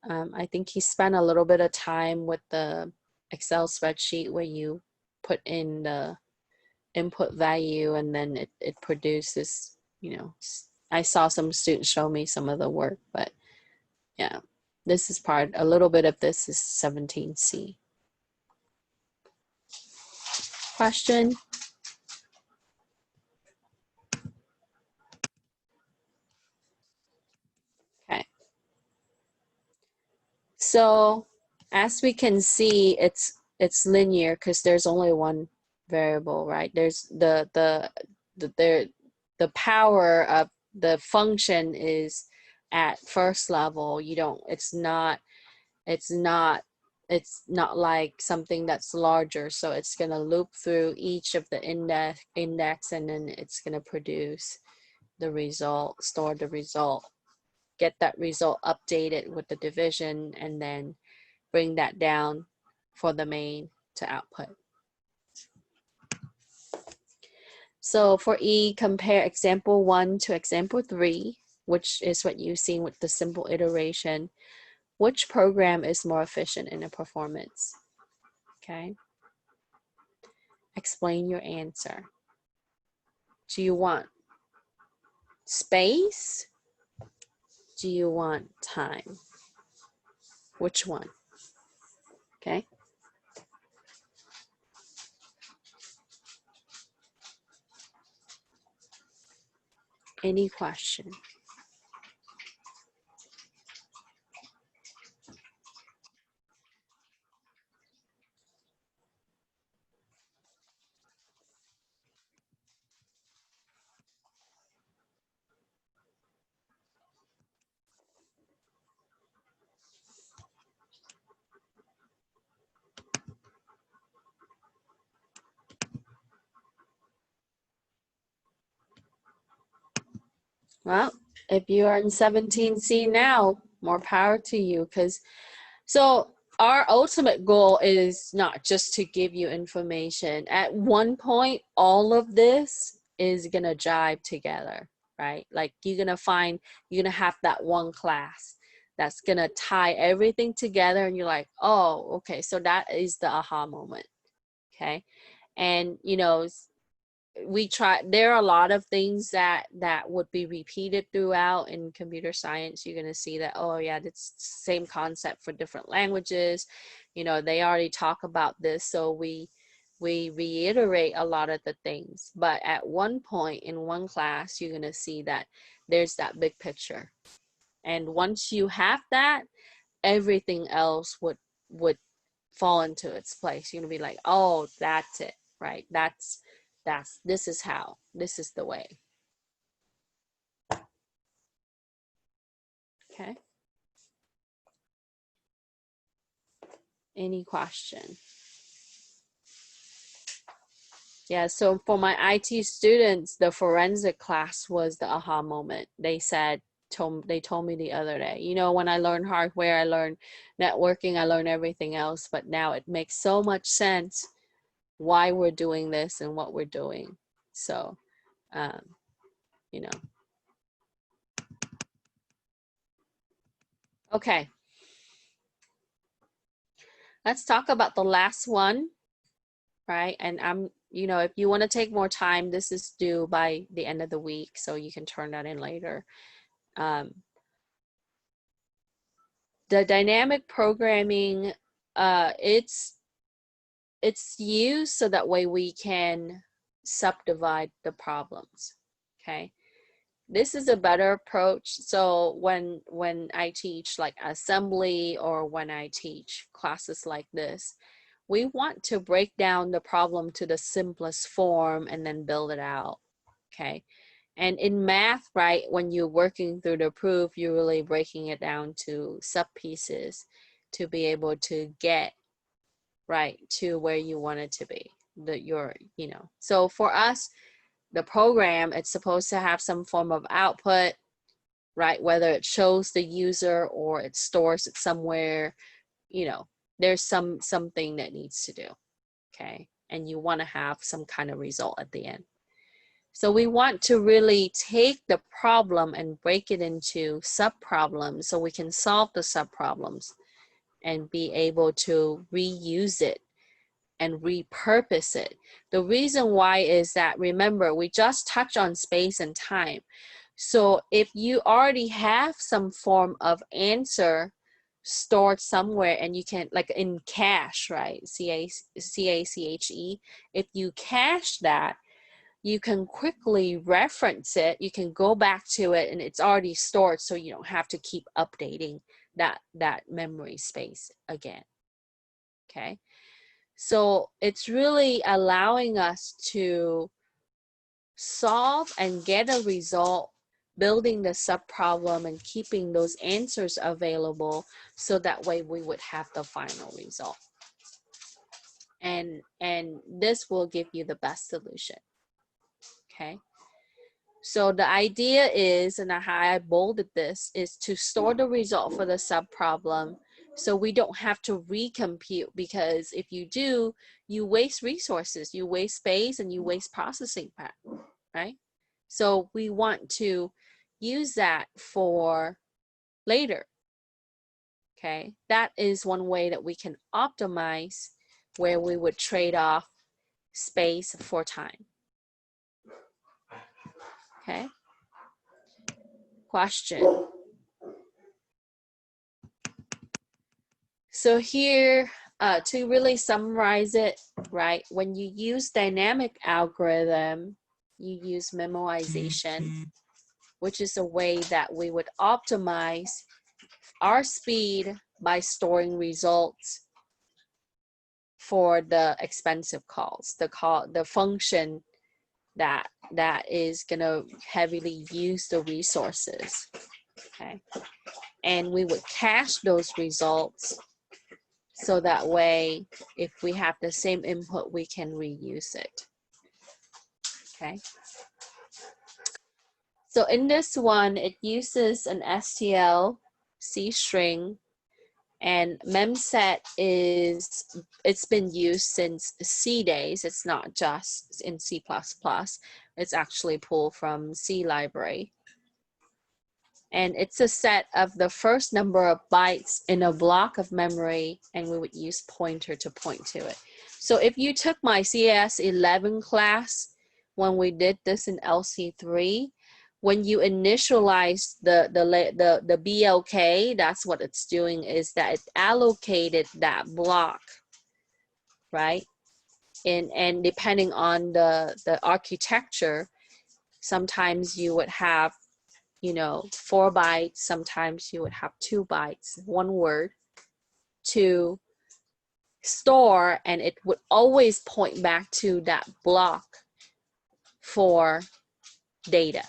I think he spent a little bit of time with the Excel spreadsheet where you put in the input value and then it produces, I saw some students show me some of the work, but yeah, this is a little bit of this is 17C. Question? Okay. So as we can see, it's linear because there's only one variable, right? There's the power of the function is at first level. It's not like something that's larger, so it's going to loop through each of the index and then it's going to produce the result, store the result, get that result updated with the division, and then bring that down for the main to output. So for E, compare example 1 to example 3, which is what you've seen with the simple iteration. Which program is more efficient in the performance? Okay. Explain your answer. Do you want space? Do you want time? Which one? Okay. Any question? Well, if you are in 17C now, more power to you, because so our ultimate goal is not just to give you information. At one point, all of this is gonna jive together, right? Like you're gonna have that one class that's gonna tie everything together and you're like, oh, okay, so that is the aha moment, okay? And there are a lot of things that would be repeated throughout in computer science. You're going to see that, oh yeah, it's the same concept for different languages. They already talk about this, so we reiterate a lot of the things, but at one point in one class you're going to see that there's that big picture, and once you have that, everything else would fall into its place. You're going to be like, oh, that's it, right? This is how, this is the way. Okay. Any question? Yeah, so for my IT students, the forensic class was the aha moment. They told me the other day, when I learn hardware, I learn networking, I learn everything else, but now it makes so much sense why we're doing this and what we're doing. So, Okay. Let's talk about the last one, right? And if you want to take more time, this is due by the end of the week, so you can turn that in later. The dynamic programming, it's used so that way we can subdivide the problems, okay? This is a better approach. So when I teach like assembly or when I teach classes like this, we want to break down the problem to the simplest form and then build it out, okay? And in math, right, when you're working through the proof, you're really breaking it down to sub-pieces to be able to get, right, to where you want it to be, So for us, the program, it's supposed to have some form of output, right? Whether it shows the user or it stores it somewhere, there's something that needs to do, okay? And you want to have some kind of result at the end. So we want to really take the problem and break it into sub-problems so we can solve the sub-problems and be able to reuse it and repurpose it. The reason why is that, remember, we just touched on space and time. So if you already have some form of answer stored somewhere and you can, like in cache, right? C-A-C-H-E. If you cache that, you can quickly reference it. You can go back to it and it's already stored, so you don't have to keep updating that memory space again, okay? So it's really allowing us to solve and get a result, building the sub-problem and keeping those answers available so that way we would have the final result. And this will give you the best solution, okay? So the idea is, and how I bolded this, is to store the result for the sub-problem so we don't have to recompute, because if you do, you waste resources, you waste space, and you waste processing power, right? So we want to use that for later, okay? That is one way that we can optimize where we would trade off space for time, okay? Question. So here, to really summarize it, right, when you use dynamic algorithm, you use memoization, which is a way that we would optimize our speed by storing results for the expensive calls, the function that is gonna heavily use the resources, okay? And we would cache those results so that way, if we have the same input, we can reuse it, okay? So in this one, it uses an STL C string, and memset it's been used since C days. It's not just in C++. It's actually pulled from C library. And it's a set of the first number of bytes in a block of memory, and we would use pointer to point to it. So if you took my CIS7 class, when we did this in LC3, when you initialize the BLK, that's what it's doing, is that it allocated that block, right? And depending on the architecture, sometimes you would have 4 bytes, sometimes you would have 2 bytes, 1 word to store, and it would always point back to that block for data.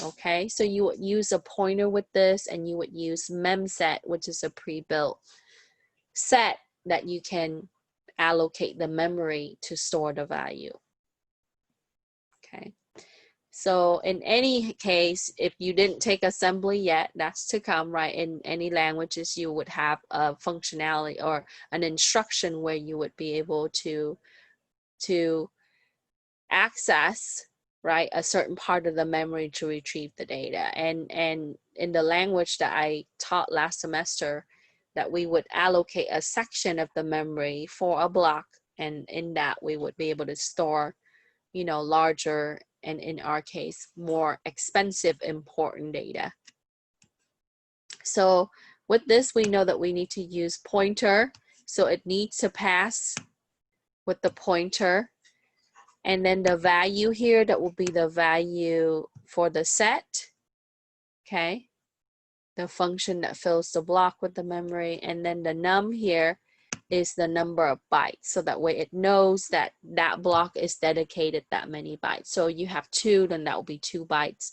Okay, so you would use a pointer with this, and you would use memset, which is a pre-built set that you can allocate the memory to store the value. Okay. So in any case, if you didn't take assembly yet, that's to come, right? In any languages, you would have a functionality or an instruction where you would be able to access, right, a certain part of the memory to retrieve the data. And in the language that I taught last semester, that we would allocate a section of the memory for a block, and in that we would be able to store larger, and in our case, more expensive, important data. So with this, we know that we need to use pointer. So it needs to pass with the pointer. And then the value here, that will be the value for the set, okay? The function that fills the block with the memory. And then the num here is the number of bytes. So that way it knows that that block is dedicated that many bytes. So you have 2, then that will be 2 bytes.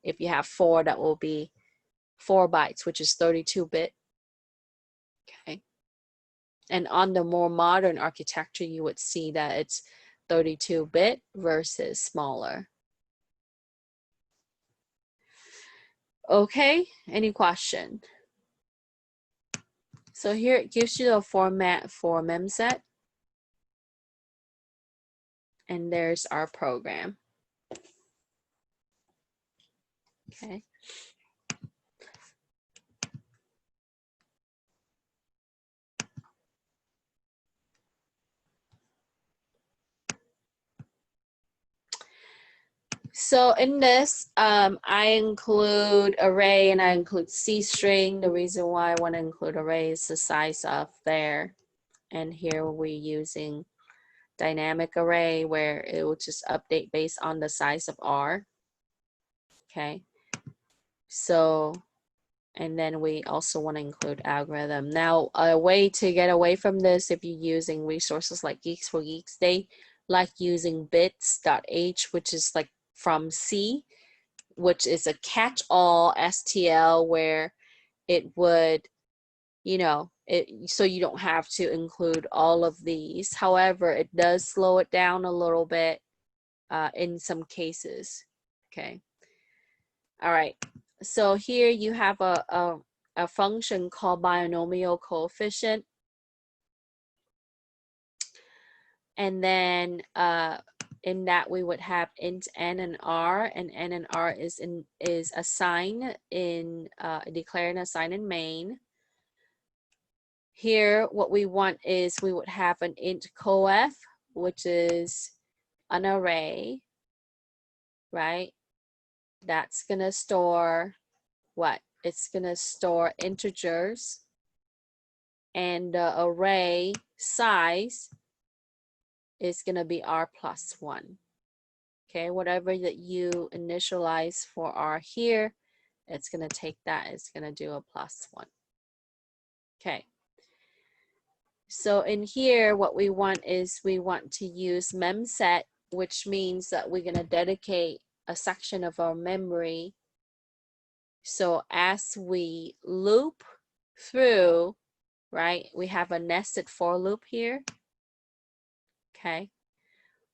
If you have 4, that will be 4 bytes, which is 32-bit. Okay. And on the more modern architecture, you would see that it's 32-bit versus smaller. Okay, any question? So here it gives you the format for memset. And there's our program. Okay. So in this, I include array and I include C string. The reason why I want to include array is the size of there. And here we're using dynamic array where it will just update based on the size of R. Okay. So, and then we also want to include algorithm. Now, a way to get away from this, if you're using resources like Geeks for Geeks, they like using bits.h, which is like from C, which is a catch-all STL where it would, you know, so you don't have to include all of these. However, it does slow it down a little bit in some cases. Okay. All right. So here you have a function called binomial coefficient. And then in that we would have int n and r, and n and r is assigned in declared and assigned in main. Here what we want is we would have an int coef, which is an array, right? That's gonna store what? It's gonna store integers, and the array size is gonna be r plus 1. Okay, whatever that you initialize for R here, it's going to take that, it's going to do a plus 1. Okay. So in here, what we want is we want to use memset, which means that we're going to dedicate a section of our memory. So as we loop through, right, we have a nested for loop here. Okay.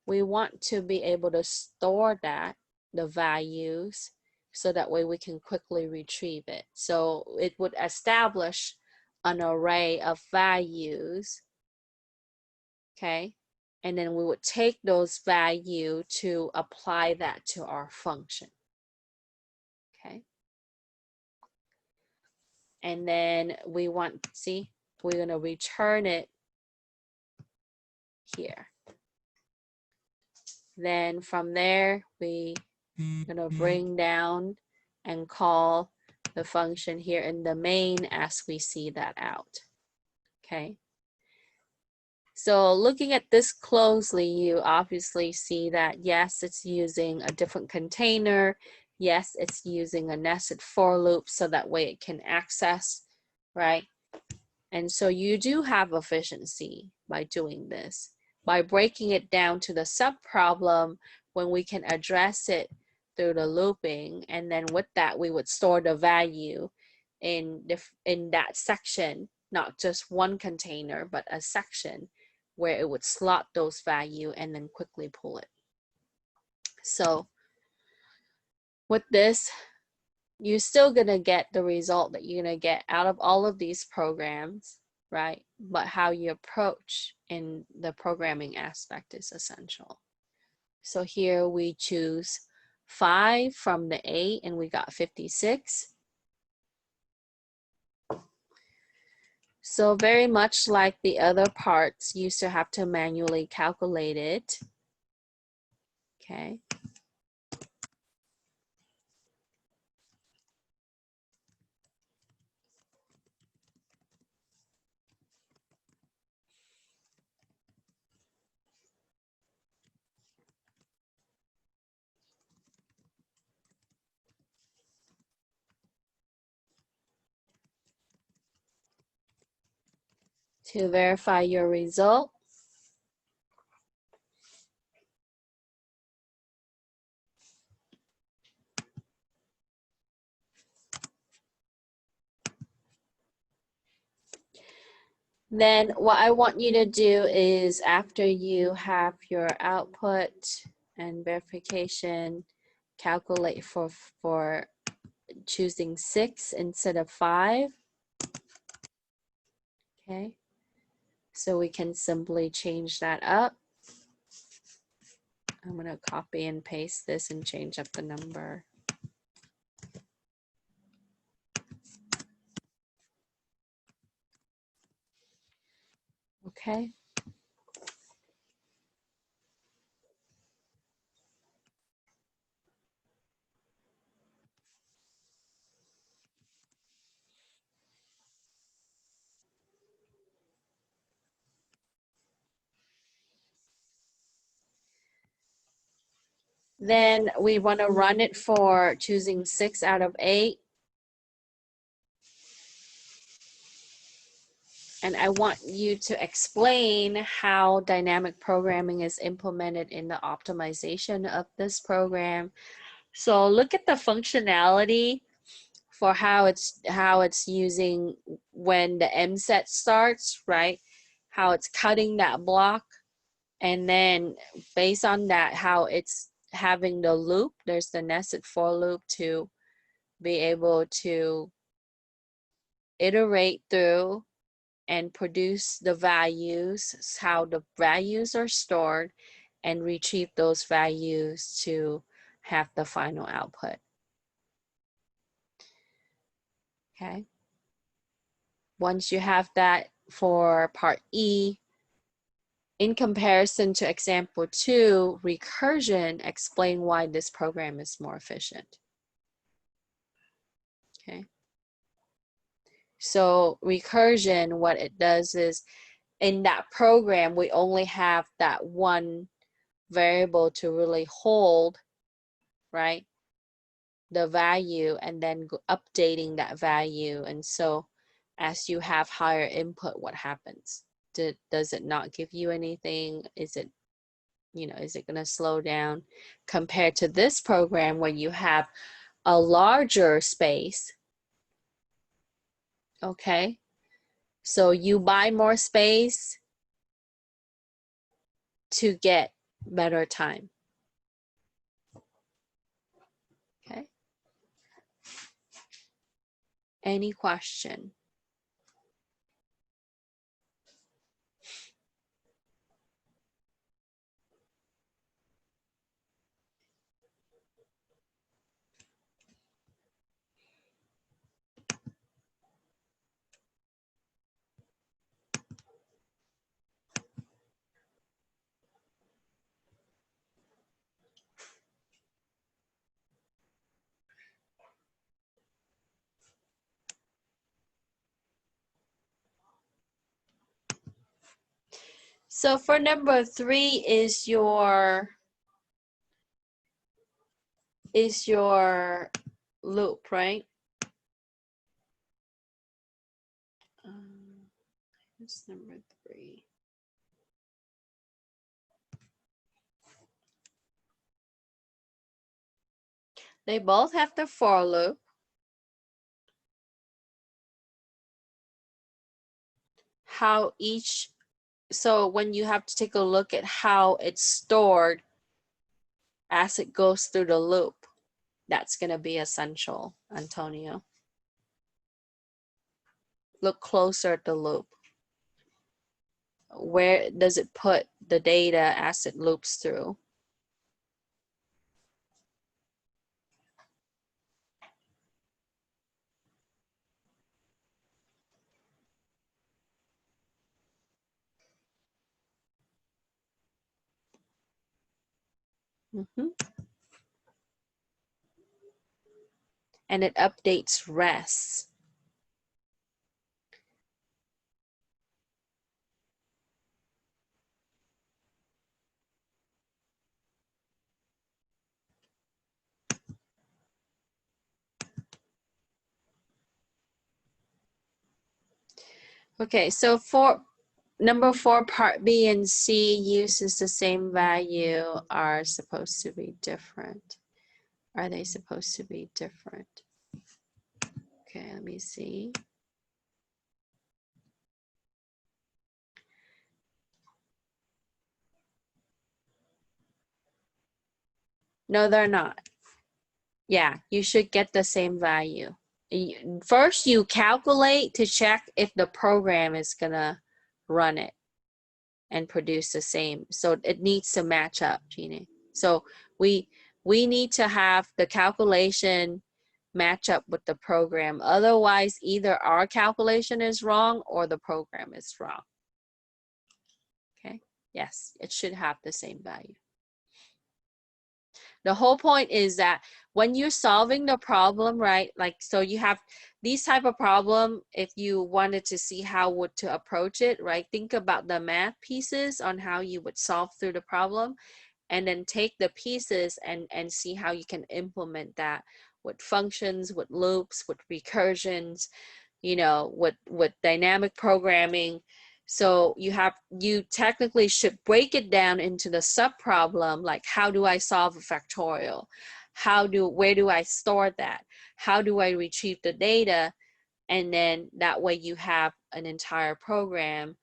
We want to be able to store the values, so that way we can quickly retrieve it. So it would establish an array of values, okay? And then we would take those values to apply that to our function, okay? And then we want, see, we're gonna return it here. Then from there, we gonna bring down and call the function here in the main as we see that out. Okay. So looking at this closely, you obviously see that yes, it's using a different container. Yes, it's using a nested for loop so that way it can access, right? And so you do have efficiency by doing this. By breaking it down to the subproblem, when we can address it through the looping, and then with that we would store the value in that section, not just one container, but a section where it would slot those value and then quickly pull it. So with this, you're still gonna get the result that you're gonna get out of all of these programs, right? But how you approach in the programming aspect is essential. So here we choose 5 from the 8 and we got 56. So very much like the other parts, you still have to manually calculate it. Okay. To verify your result, then what I want you to do is, after you have your output and verification, calculate for choosing 6 instead of 5. Okay, so we can simply change that up. I'm going to copy and paste this and change up the number. Okay. Then we want to run it for choosing 6 out of 8. And I want you to explain how dynamic programming is implemented in the optimization of this program. So look at the functionality for how it's using when the M set starts, right? How it's cutting that block. And then based on that, how it's having the loop, there's the nested for loop to be able to iterate through and produce the values, how the values are stored, and retrieve those values to have the final output. Okay. Once you have that for part E, in comparison to example 2, recursion, explain why this program is more efficient. Okay. So recursion, what it does is, in that program, we only have that one variable to really hold, right, the value, and then updating that value. And so as you have higher input, what happens? Does it not give you anything? Is it, is it going to slow down compared to this program where you have a larger space? Okay, so you buy more space to get better time. Okay, any question? So for number 3 is your loop, right? What's number 3? They both have the for loop. How each, so when you have to take a look at how it's stored as it goes through the loop, that's going to be essential, Antonio. Look closer at the loop. Where does it put the data as it loops through? And it updates rest. Okay, so for number 4, part B and C uses the same value are supposed to be different. Are they supposed to be different? Okay, let me see. No, they're not. Yeah, you should get the same value. First, you calculate to check if the program is gonna run it and produce the same. So it needs to match up, Jeannie. So we need to have the calculation match up with the program. Otherwise, either our calculation is wrong or the program is wrong. Okay, yes, it should have the same value. The whole point is that when you're solving the problem, right, like, so you have these type of problem, if you wanted to see how would to approach it, right, think about the math pieces on how you would solve through the problem, and then take the pieces and see how you can implement that with functions, with loops, with recursions, you know, with dynamic programming. So you technically should break it down into the subproblem, like how do I solve a factorial? Where do I store that? How do I retrieve the data? And then that way you have an entire program,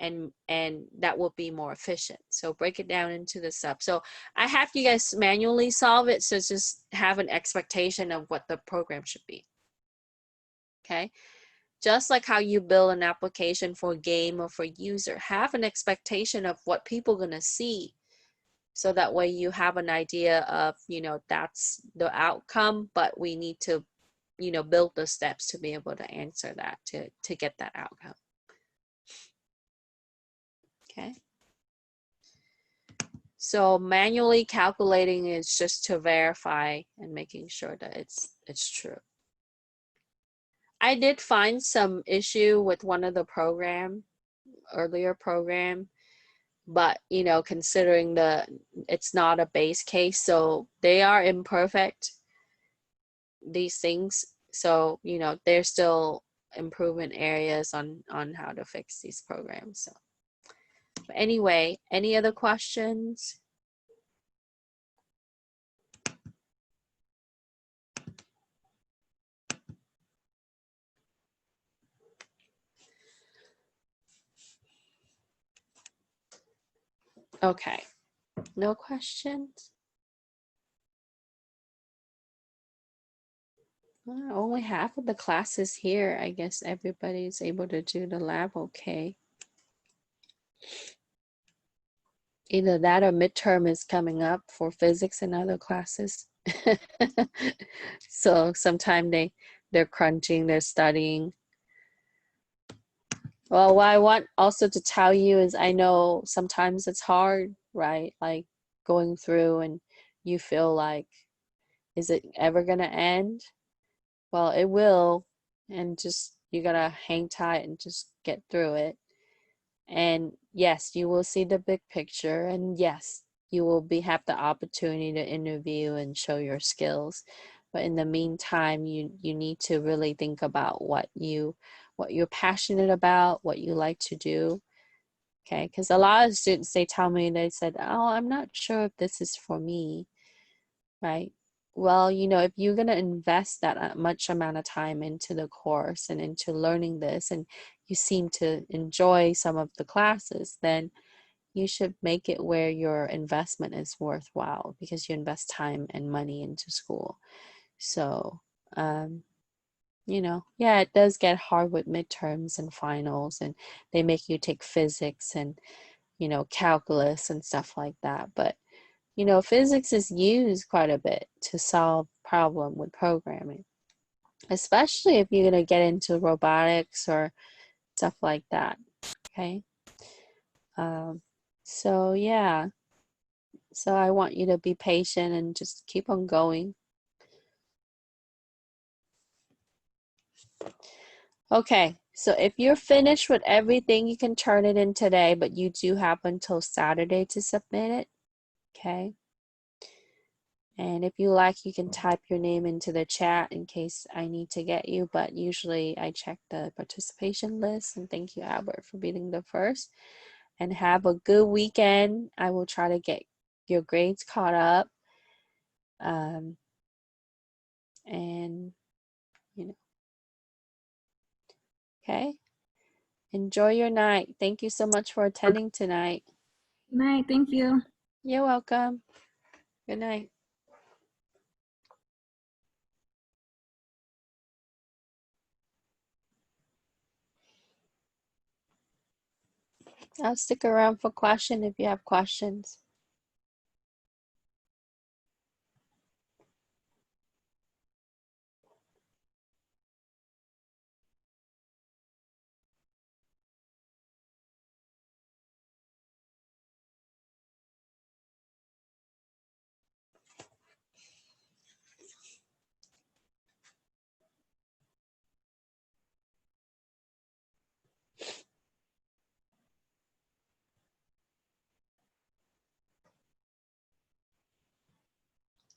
and that will be more efficient. So break it down into the sub. So I have you guys manually solve it, so just have an expectation of what the program should be. Okay. Just like how you build an application for a game or for user, have an expectation of what people are going to see. So that way you have an idea of, you know, that's the outcome, but we need to, you know, build the steps to be able to answer that, to get that outcome. Okay. So manually calculating is just to verify and making sure that it's true. I did find some issue with one of the earlier program, but you know, considering it's not a base case, so they are imperfect, these things. So, you know, there's still improvement areas on how to fix these programs. So but anyway, any other questions? Okay, no questions? Well, only half of the class is here. I guess everybody's able to do the lab okay. Either that or midterm is coming up for physics and other classes. So sometime they're crunching, they're studying. Well, what I want also to tell you is I know sometimes it's hard, right? Like going through and you feel like, is it ever gonna end? Well, it will, and just you gotta hang tight and just get through it. And yes, you will see the big picture, and yes, you will have the opportunity to interview and show your skills. But in the meantime, you need to really think about what you're passionate about, what you like to do. Okay, because a lot of students, they tell me, they said, oh, I'm not sure if this is for me, right? Well, you know, if you're going to invest that much amount of time into the course and into learning this, and you seem to enjoy some of the classes, then you should make it where your investment is worthwhile, because you invest time and money into school. So, you know, yeah, it does get hard with midterms and finals, and they make you take physics and, you know, calculus and stuff like that. But you know, physics is used quite a bit to solve problem with programming, especially if you're going to get into robotics or stuff like that. Okay. So yeah, so I want you to be patient and just keep on going. Okay, so if you're finished with everything, you can turn it in today, but you do have until Saturday to submit it. Okay. And if you like, you can type your name into the chat in case I need to get you, but usually I check the participation list. And thank you, Albert, for being the first. And have a good weekend. I will try to get your grades caught up. And, you know, okay. Enjoy your night. Thank you so much for attending tonight. Night, thank you. You're welcome. Good night. I'll stick around for question if you have questions.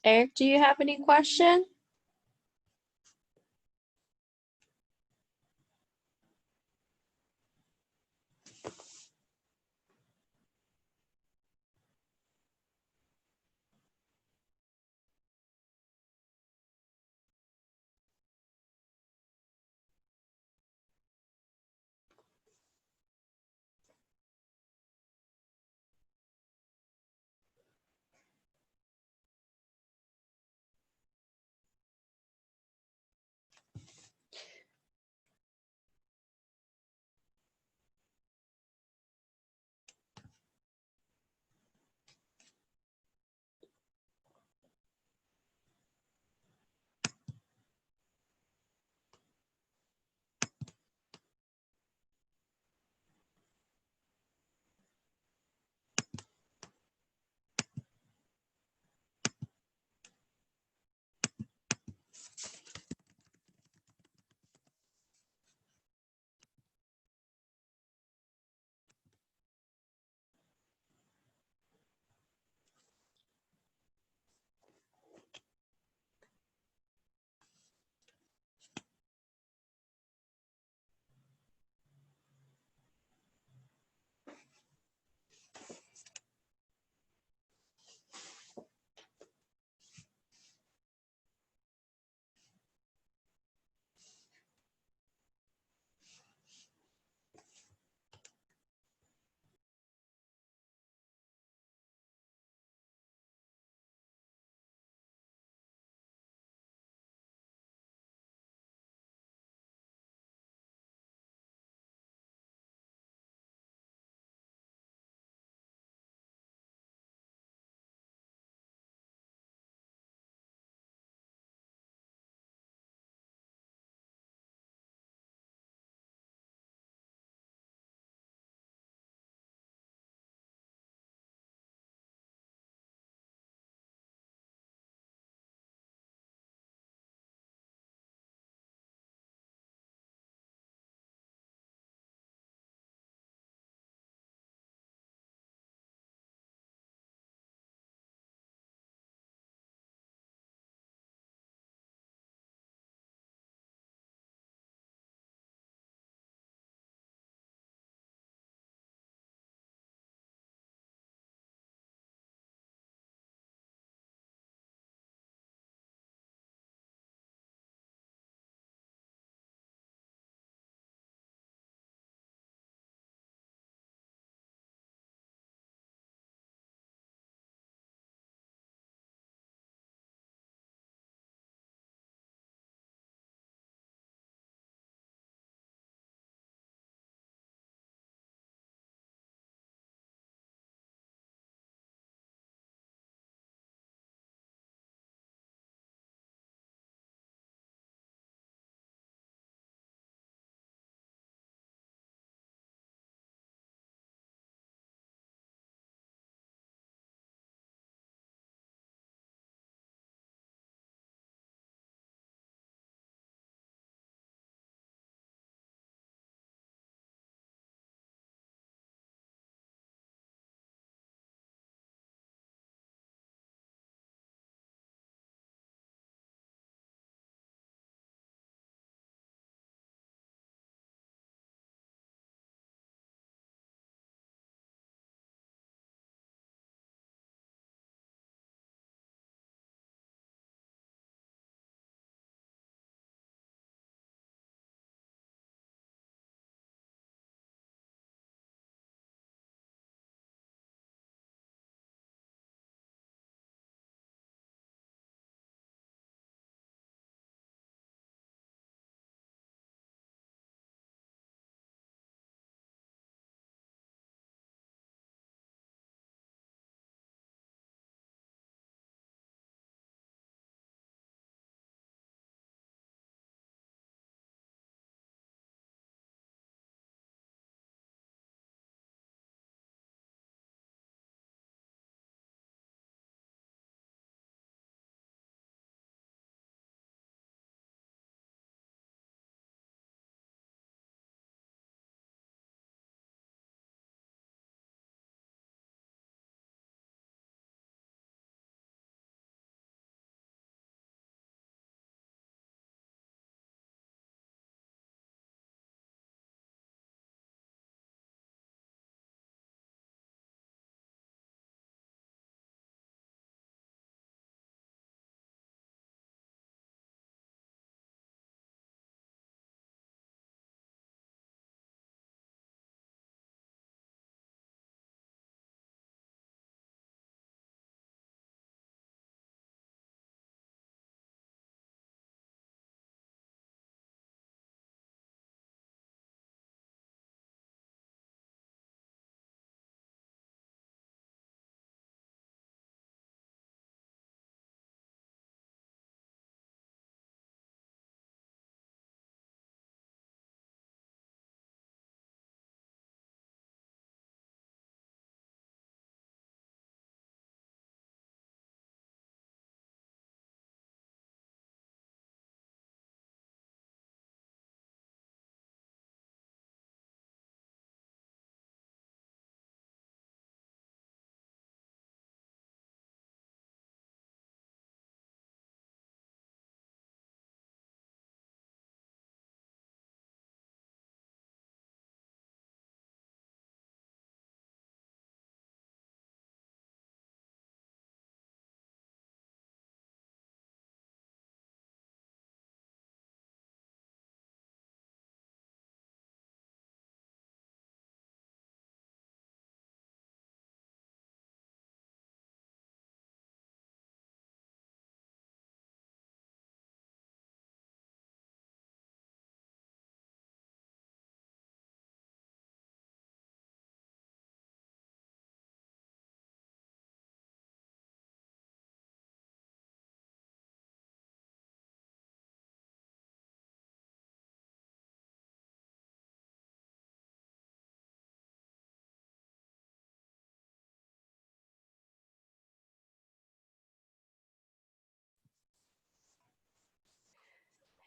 Eric, do you have any question?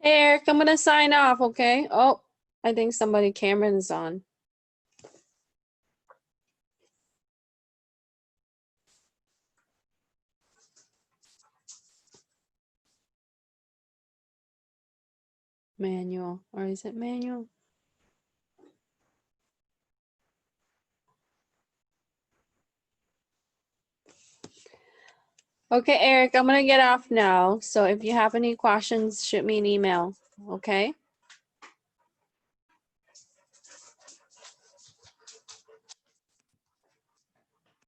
Hey, Eric, I'm gonna sign off, okay? Oh, I think somebody, Cameron's on. Manual, or is it manual? Okay, Eric, I'm gonna get off now. So if you have any questions, shoot me an email, okay?